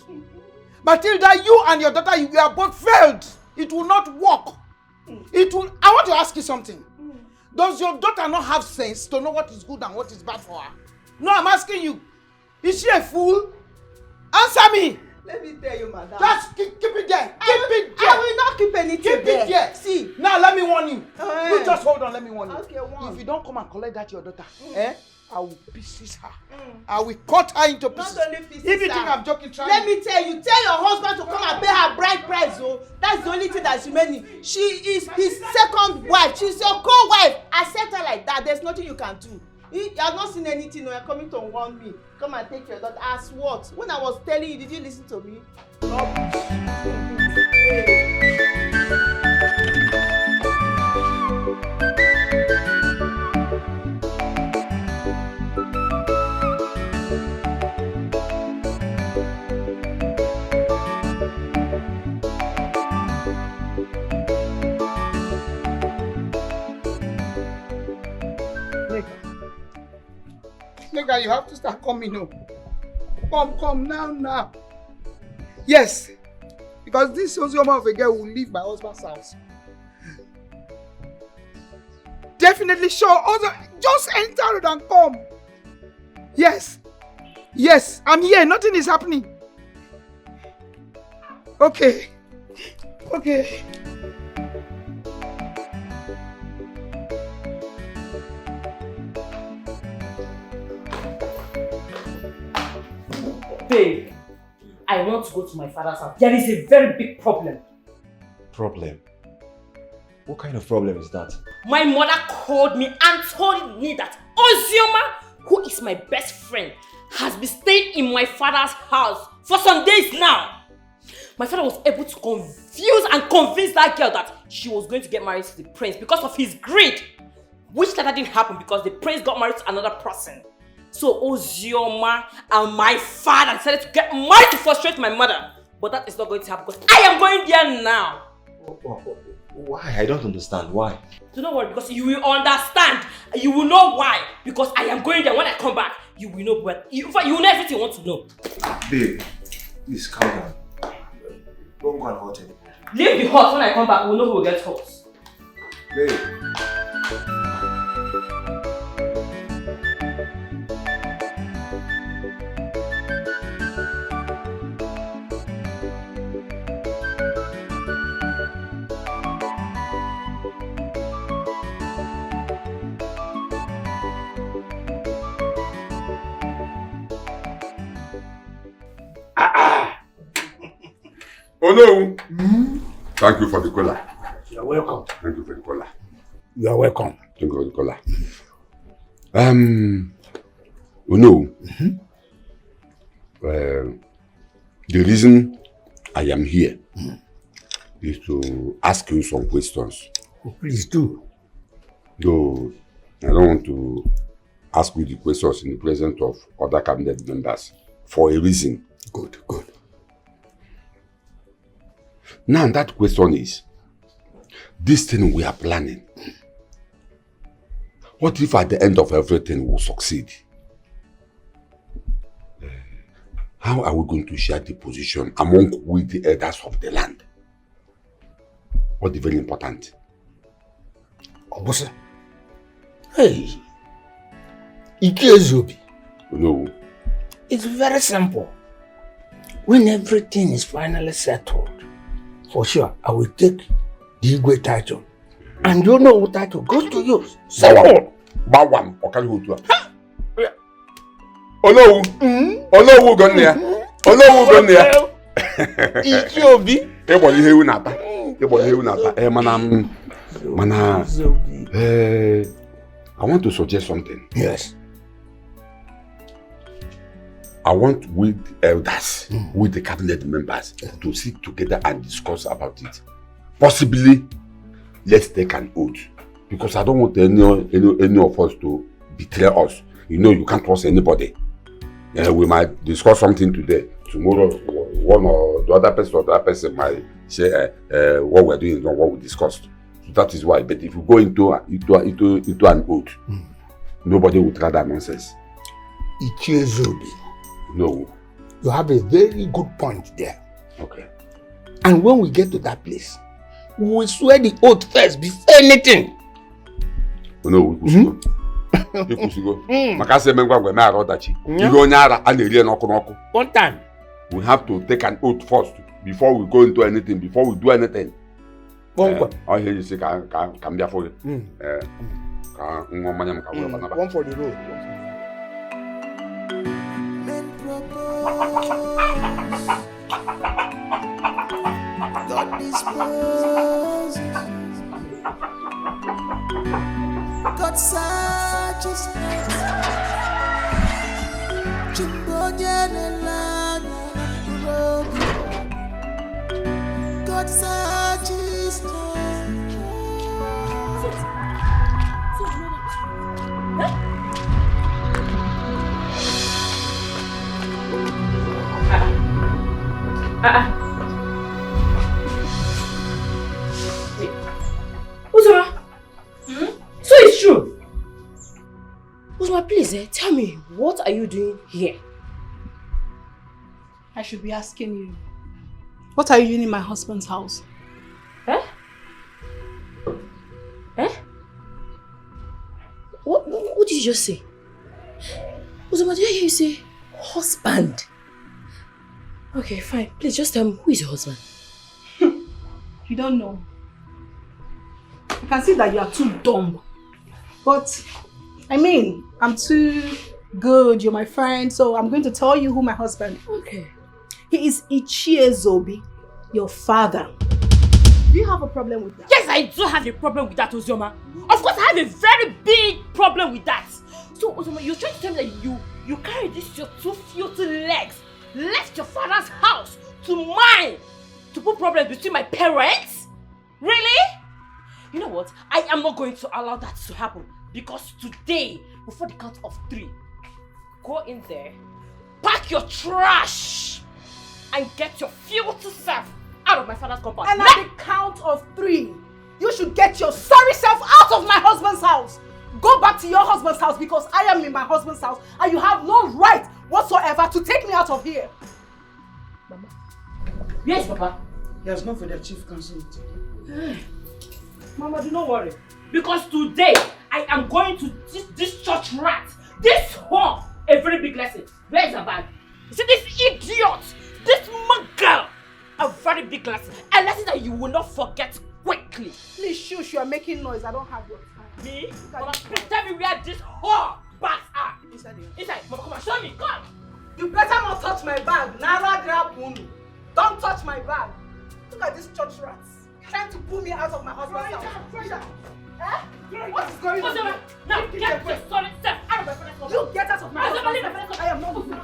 Speaker 10: Matilda, you and your daughter, you are both failed. It will not work. It will. I want to ask you something. Does your daughter not have sense to know what is good and what is bad for her? No, I'm asking you. Is she a fool? Answer me.
Speaker 5: Let me tell you, madam.
Speaker 10: Just keep it there. Keep it there.
Speaker 5: I will not keep anything there.
Speaker 10: Keep it there.
Speaker 5: See.
Speaker 10: Now let me warn you. You just hold on. Let me warn you.
Speaker 5: Okay, warn.
Speaker 10: If you don't come and collect that your daughter, I will pieces her. I will cut her into pieces.
Speaker 5: Not only pieces.
Speaker 10: If you think I'm joking, try
Speaker 5: Let me tell you. Tell your husband to come and pay her bride price. Oh, that's the only thing that's remaining. She is his second wife. She's your co-wife. Accept her like that. There's nothing you can do. You have not seen anything. No, you're coming to warn me. Come and take your daughter. As what? When I was telling you, did you listen to me?
Speaker 10: Nigga, you have to start coming home. Come now. Yes, because this Ozioma of a girl will leave my husband's house. Definitely sure. Also, just enter and come. Yes, I'm here. Nothing is happening. Okay.
Speaker 17: Babe, I want to go to my father's house. There is a very big problem.
Speaker 3: Problem? What kind of problem is that?
Speaker 17: My mother called me and told me that Ozioma, who is my best friend, has been staying in my father's house for some days now. My father was able to confuse and convince that girl that she was going to get married to the prince because of his greed. Which later didn't happen because the prince got married to another person. So Ozioma and my father decided to get married to frustrate my mother. But that is not going to happen because I am going there now.
Speaker 3: Why? I don't understand. Why?
Speaker 17: Do not worry, because you will understand. You will know why. Because I am going there. When I come back, you will know what. You will know everything you want to know.
Speaker 3: Babe, please calm down. Don't go and hurt anybody.
Speaker 17: Leave the hot. When I come back, we'll know who will get hot.
Speaker 3: Babe.
Speaker 12: Oh no! Thank you for the cola.
Speaker 10: You're welcome.
Speaker 12: Thank you for the cola.
Speaker 10: You are welcome.
Speaker 12: Thank you for the cola. Oh no. The reason I am here is to ask you some questions.
Speaker 10: Oh, please do.
Speaker 12: Though I don't want to ask you the questions in the presence of other cabinet members for a reason.
Speaker 10: Good.
Speaker 12: Now that question is, this thing we are planning, what if at the end of everything we succeed? How are we going to share the position among we the elders of the land? What is very important?
Speaker 10: Obosa. Hey. Ikezobi.
Speaker 12: No.
Speaker 10: It's very simple. When everything is finally settled, for sure, I will take the Igwe title. And you know what title goes to you. Simple.
Speaker 12: Bawam. Hello. Hello, Gunnia. Hello, Gunnia.
Speaker 10: Ikezobi.
Speaker 12: Everybody here will not. I want to suggest something.
Speaker 10: Yes.
Speaker 12: I want with the elders, with the cabinet members, to sit together and discuss about it. Possibly, let's take an oath, because I don't want any of us to betray us. You know you can't trust anybody. We might discuss something today. Tomorrow, one or the other person might say what we're doing is not what we discussed. So that is why. But if you go into an oath, nobody will try that nonsense.
Speaker 13: Ichiezobi.
Speaker 12: No.
Speaker 13: You have a very good point there.
Speaker 12: Okay.
Speaker 13: And when we get to that place, we will swear the oath first before anything.
Speaker 12: No, we go.
Speaker 13: One time.
Speaker 12: We have to take an oath first before we go into anything, before we do anything. I hear you say, come there for you.
Speaker 13: One for the road.
Speaker 9: God disposes. God searches. God searches.
Speaker 17: Uzoma, so it's true. Uzoma, please, tell me, what are you doing here?
Speaker 4: I should be asking you. What are you doing in my husband's house?
Speaker 17: Eh? What did you just say? Uzoma, did I hear you say husband? Okay, fine. Please just tell me, who is your husband?
Speaker 4: You don't know. I can see that you are too dumb. But, I mean, I'm too good. You're my friend, so I'm going to tell you who my husband is.
Speaker 17: Okay.
Speaker 4: He is Ichiezobi, your father. Do you have a problem with that?
Speaker 17: Yes, I do have a problem with that, Uzoma. Of course, I have a very big problem with that. So, Uzoma, you're trying to tell me that you carry this your two filthy legs, left your father's house to mine to put problems between my parents? Really? You know what? I am not going to allow that to happen, because today, before the count of 3, go in there, pack your trash, and get your filthy self out of my father's compound.
Speaker 4: And at the count of 3, you should get your sorry self out of my husband's house. Go back to your husband's house, because I am in my husband's house and you have no right whatsoever to take me out of here.
Speaker 17: Mama. Yes, Papa.
Speaker 10: He has gone for their chief counsel.
Speaker 17: Mama, do not worry. Because today, I am going to teach this church rat, this whore, a very big lesson. Where is her bag? You see, this idiot, this mug girl, a very big lesson. A lesson that you will not forget quickly.
Speaker 4: Please shush, you are making noise. I don't have your time.
Speaker 17: Me? Mama, please tell me where this whore bags are. Inside. Mama, come on, show me. Come.
Speaker 4: You better not touch my bag. Nara grab Unu. Don't touch my bag. Look at this church rats. Trying to pull me out of my husband's house. What is going on?
Speaker 17: Now, get your sorry self out of my father's house.
Speaker 4: You get out of my husband's house. I am not moving.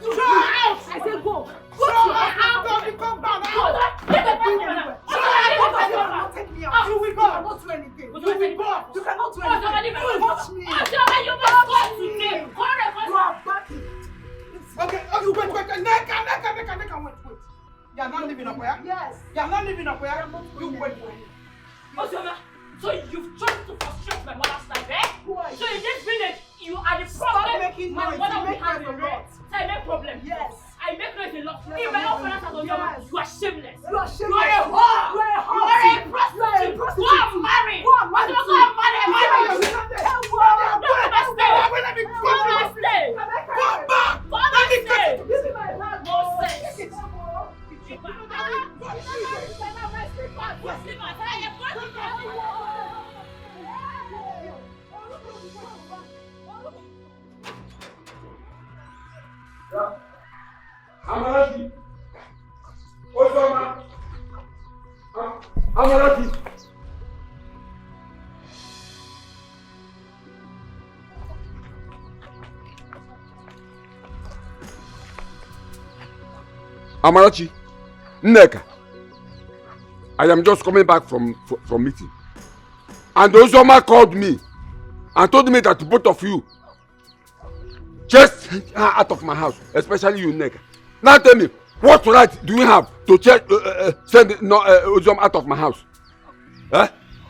Speaker 4: You
Speaker 17: go out. I say go. Go
Speaker 4: out.
Speaker 17: Don't come back.
Speaker 4: Take me out. You will go. You cannot do anything. You will go. You cannot do anything. Touch me.
Speaker 17: You must go today.
Speaker 4: You are backing.
Speaker 10: Okay, wait. Neka, wait. You are not living up where?
Speaker 4: Yes.
Speaker 10: You are not living up where? You wait.
Speaker 17: Osama, so you've tried to frustrate my mother's life, eh?
Speaker 4: Who are you?
Speaker 17: So in this village, you are the problem.
Speaker 4: Stop making noise.
Speaker 17: My mother
Speaker 4: You
Speaker 17: will have
Speaker 4: make
Speaker 17: a lot. So I make problem.
Speaker 4: Yes.
Speaker 17: I make noise a lot. In my own father's house, Osama, you are shameless.
Speaker 4: You are shameless.
Speaker 17: You are a whore.
Speaker 4: You are a whore.
Speaker 17: You are a prostitute. Go and marry.
Speaker 4: Go and marry.
Speaker 17: Go and marry. Come back. This is my bag. No sense.
Speaker 12: Amarati. Osama. Amarati. Amarachi, Nneka, I am just coming back from meeting. And Osama called me and told me that both of you Chase her out of my house, especially you, Neka. Now tell me, what right do you have to send Ozom out of my house? Eh?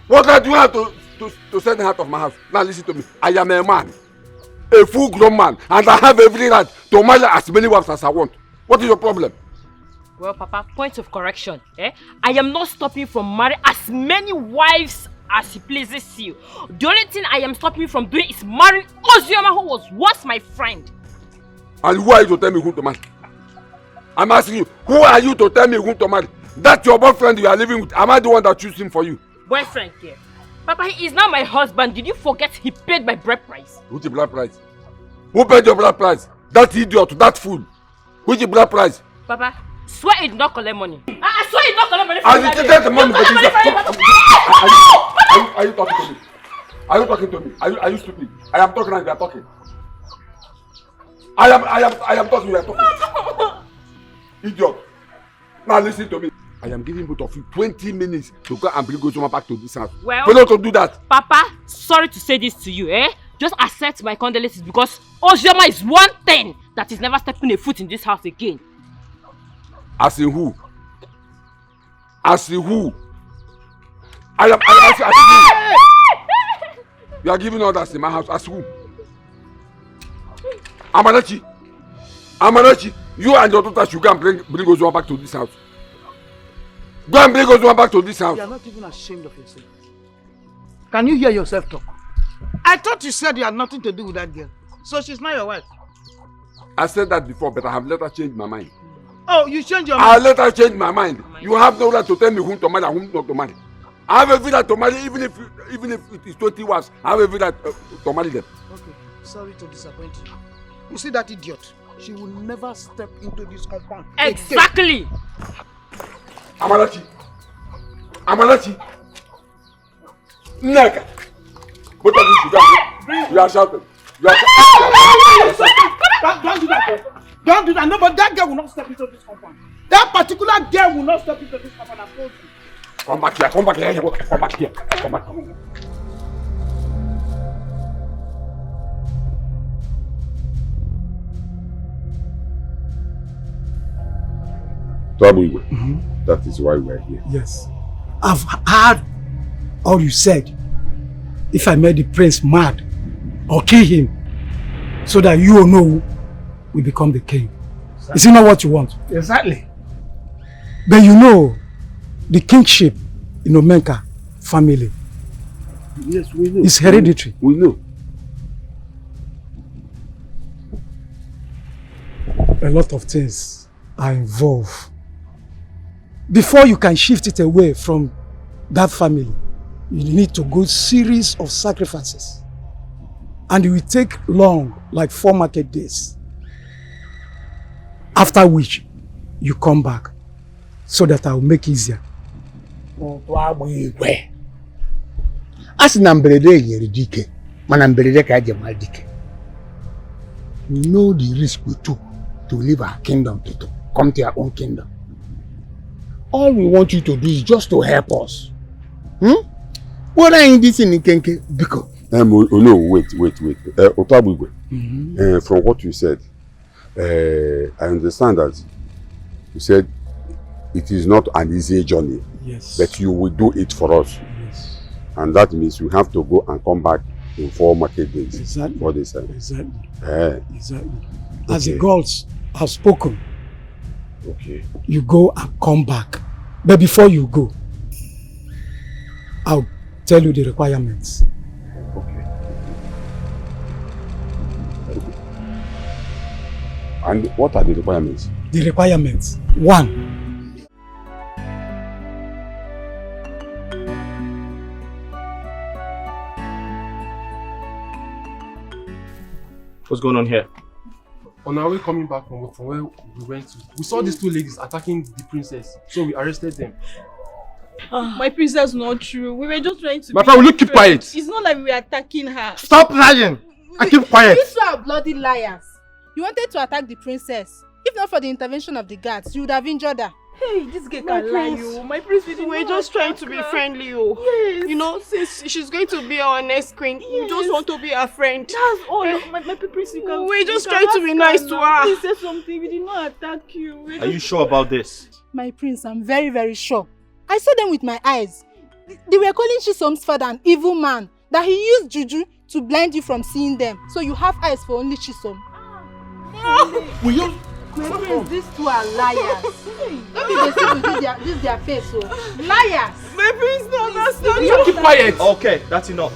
Speaker 12: What right do you have to send her out of my house? Now listen to me. I am a man, a full grown man, and I have every right to marry as many wives as I want. What is your problem?
Speaker 17: Well, Papa, point of correction. I am not stopping you from marrying as many wives as it pleases you. The only thing I am stopping you from doing is marrying Ozioma, who was once my friend.
Speaker 12: And who are you to tell me who to marry? I'm asking you, who are you to tell me who to marry? That's your boyfriend you are living with. Am I the one that choose him for you?
Speaker 17: Boyfriend, yeah. Papa, he is now my husband. Did you forget he paid my bride price?
Speaker 12: Which bride price? Who paid your bride price? That idiot, that fool. Which bride price?
Speaker 17: Papa, swear he did not collect money. I swear he did not collect money
Speaker 12: from me. Take the money for this. Are you talking to me? Are you talking to me? Are you stupid? I am talking and you are talking. I am talking, you are talking. Idiot. Now listen to me. I am giving both of you 20 minutes to go and bring Ozoma back to this house.
Speaker 17: Well,
Speaker 12: for not to do that.
Speaker 17: Papa, sorry to say this to you, Just accept my condolences because Ozoma is one thing that is never stepping a foot in this house again.
Speaker 12: As in who? As in who? I am who? You are giving orders in my house. As who? Amarachi, you and your daughter should go and bring Ozoma back to this house. Go and bring Ozoma back to this house.
Speaker 10: You are not even ashamed of yourself. Can you hear yourself talk? I thought you said you had nothing to do with that girl. So she's not your wife.
Speaker 12: I said that before, but I have let her change my mind.
Speaker 10: Oh, you changed your mind?
Speaker 12: I let her change my mind. You have no right to tell me whom to marry and whom not to marry. I have every right to marry, even if it is 20 wives. I have every right to marry them.
Speaker 10: Okay, sorry to disappoint you. You see that idiot? She will never step into this compound.
Speaker 17: Exactly.
Speaker 12: Amarachi. Neka. Both of you should go. You are shouting. You are shouting.
Speaker 10: Don't do that. Don't do that. No, but that girl will not step into this compound. That particular girl will not step into this compound. I told you.
Speaker 12: Come back here. Come back here. Come back here. Come back here. That is why we are here.
Speaker 10: Yes. I've heard all you said. If I made the prince mad or kill him so that you will know we become the king. Exactly. Is it not what you want? Exactly. But you know the kingship in Omenka family.
Speaker 12: Yes, we know.
Speaker 10: It's hereditary.
Speaker 12: We know.
Speaker 10: A lot of things are involved. Before you can shift it away from that family, you need to go series of sacrifices. And it will take long, like 4 market days. After which, you come back so that I will make easier.
Speaker 13: As na mberede yeri dike, mana mberede ka aje mal dike. We know the risk we took to leave our kingdom to come to our own kingdom. All we want you to do is just to help us. What are you this in Kenke? Because
Speaker 12: no, wait. Otabugwe. From what you said, I understand that you said it is not an easy journey.
Speaker 10: Yes.
Speaker 12: But you will do it for us.
Speaker 10: Yes.
Speaker 12: And that means you have to go and come back in 4 market days.
Speaker 10: Exactly.
Speaker 12: What they said.
Speaker 10: Exactly.
Speaker 12: Exactly.
Speaker 10: As the gods have spoken,
Speaker 12: okay,
Speaker 10: you go and come back. But before you go, I'll tell you the requirements.
Speaker 12: Okay. And what are the requirements?
Speaker 10: The requirements. 1.
Speaker 6: What's going on here?
Speaker 11: On our way coming back from where we went to, we saw these 2 ladies attacking the princess, so we arrested them.
Speaker 4: My princess, not true. We were just trying to.
Speaker 11: My friend, will you keep quiet?
Speaker 4: It's not like we were attacking her.
Speaker 11: Stop lying! I keep quiet.
Speaker 18: You two are bloody liars. You wanted to attack the princess. If not for the intervention of the guards, you would have injured her.
Speaker 4: Hey, this girl
Speaker 18: My
Speaker 4: can lie
Speaker 18: prince.
Speaker 4: you. My prince, we
Speaker 18: We're just trying to be friendly, oh.
Speaker 4: Yes.
Speaker 18: You know, since she's going to be our next queen, we just want to be her friend.
Speaker 4: That's all. My prince, you can.
Speaker 18: We're just
Speaker 4: you can
Speaker 18: trying to be
Speaker 4: ask
Speaker 18: nice
Speaker 4: her
Speaker 18: to
Speaker 4: now.
Speaker 18: her.
Speaker 4: Please say something. We did not attack you.
Speaker 6: Are you sure about this?
Speaker 21: My prince, I'm very, very sure. I saw them with my eyes. They were calling Chisom's father an evil man. That he used juju to blind you from seeing them. So you have eyes for only Chisom.
Speaker 20: Will you?
Speaker 21: My prince, these two are liars. Don't be this their face, so liars.
Speaker 18: My prince, don't understand.
Speaker 6: You keep quiet. Okay, that's enough.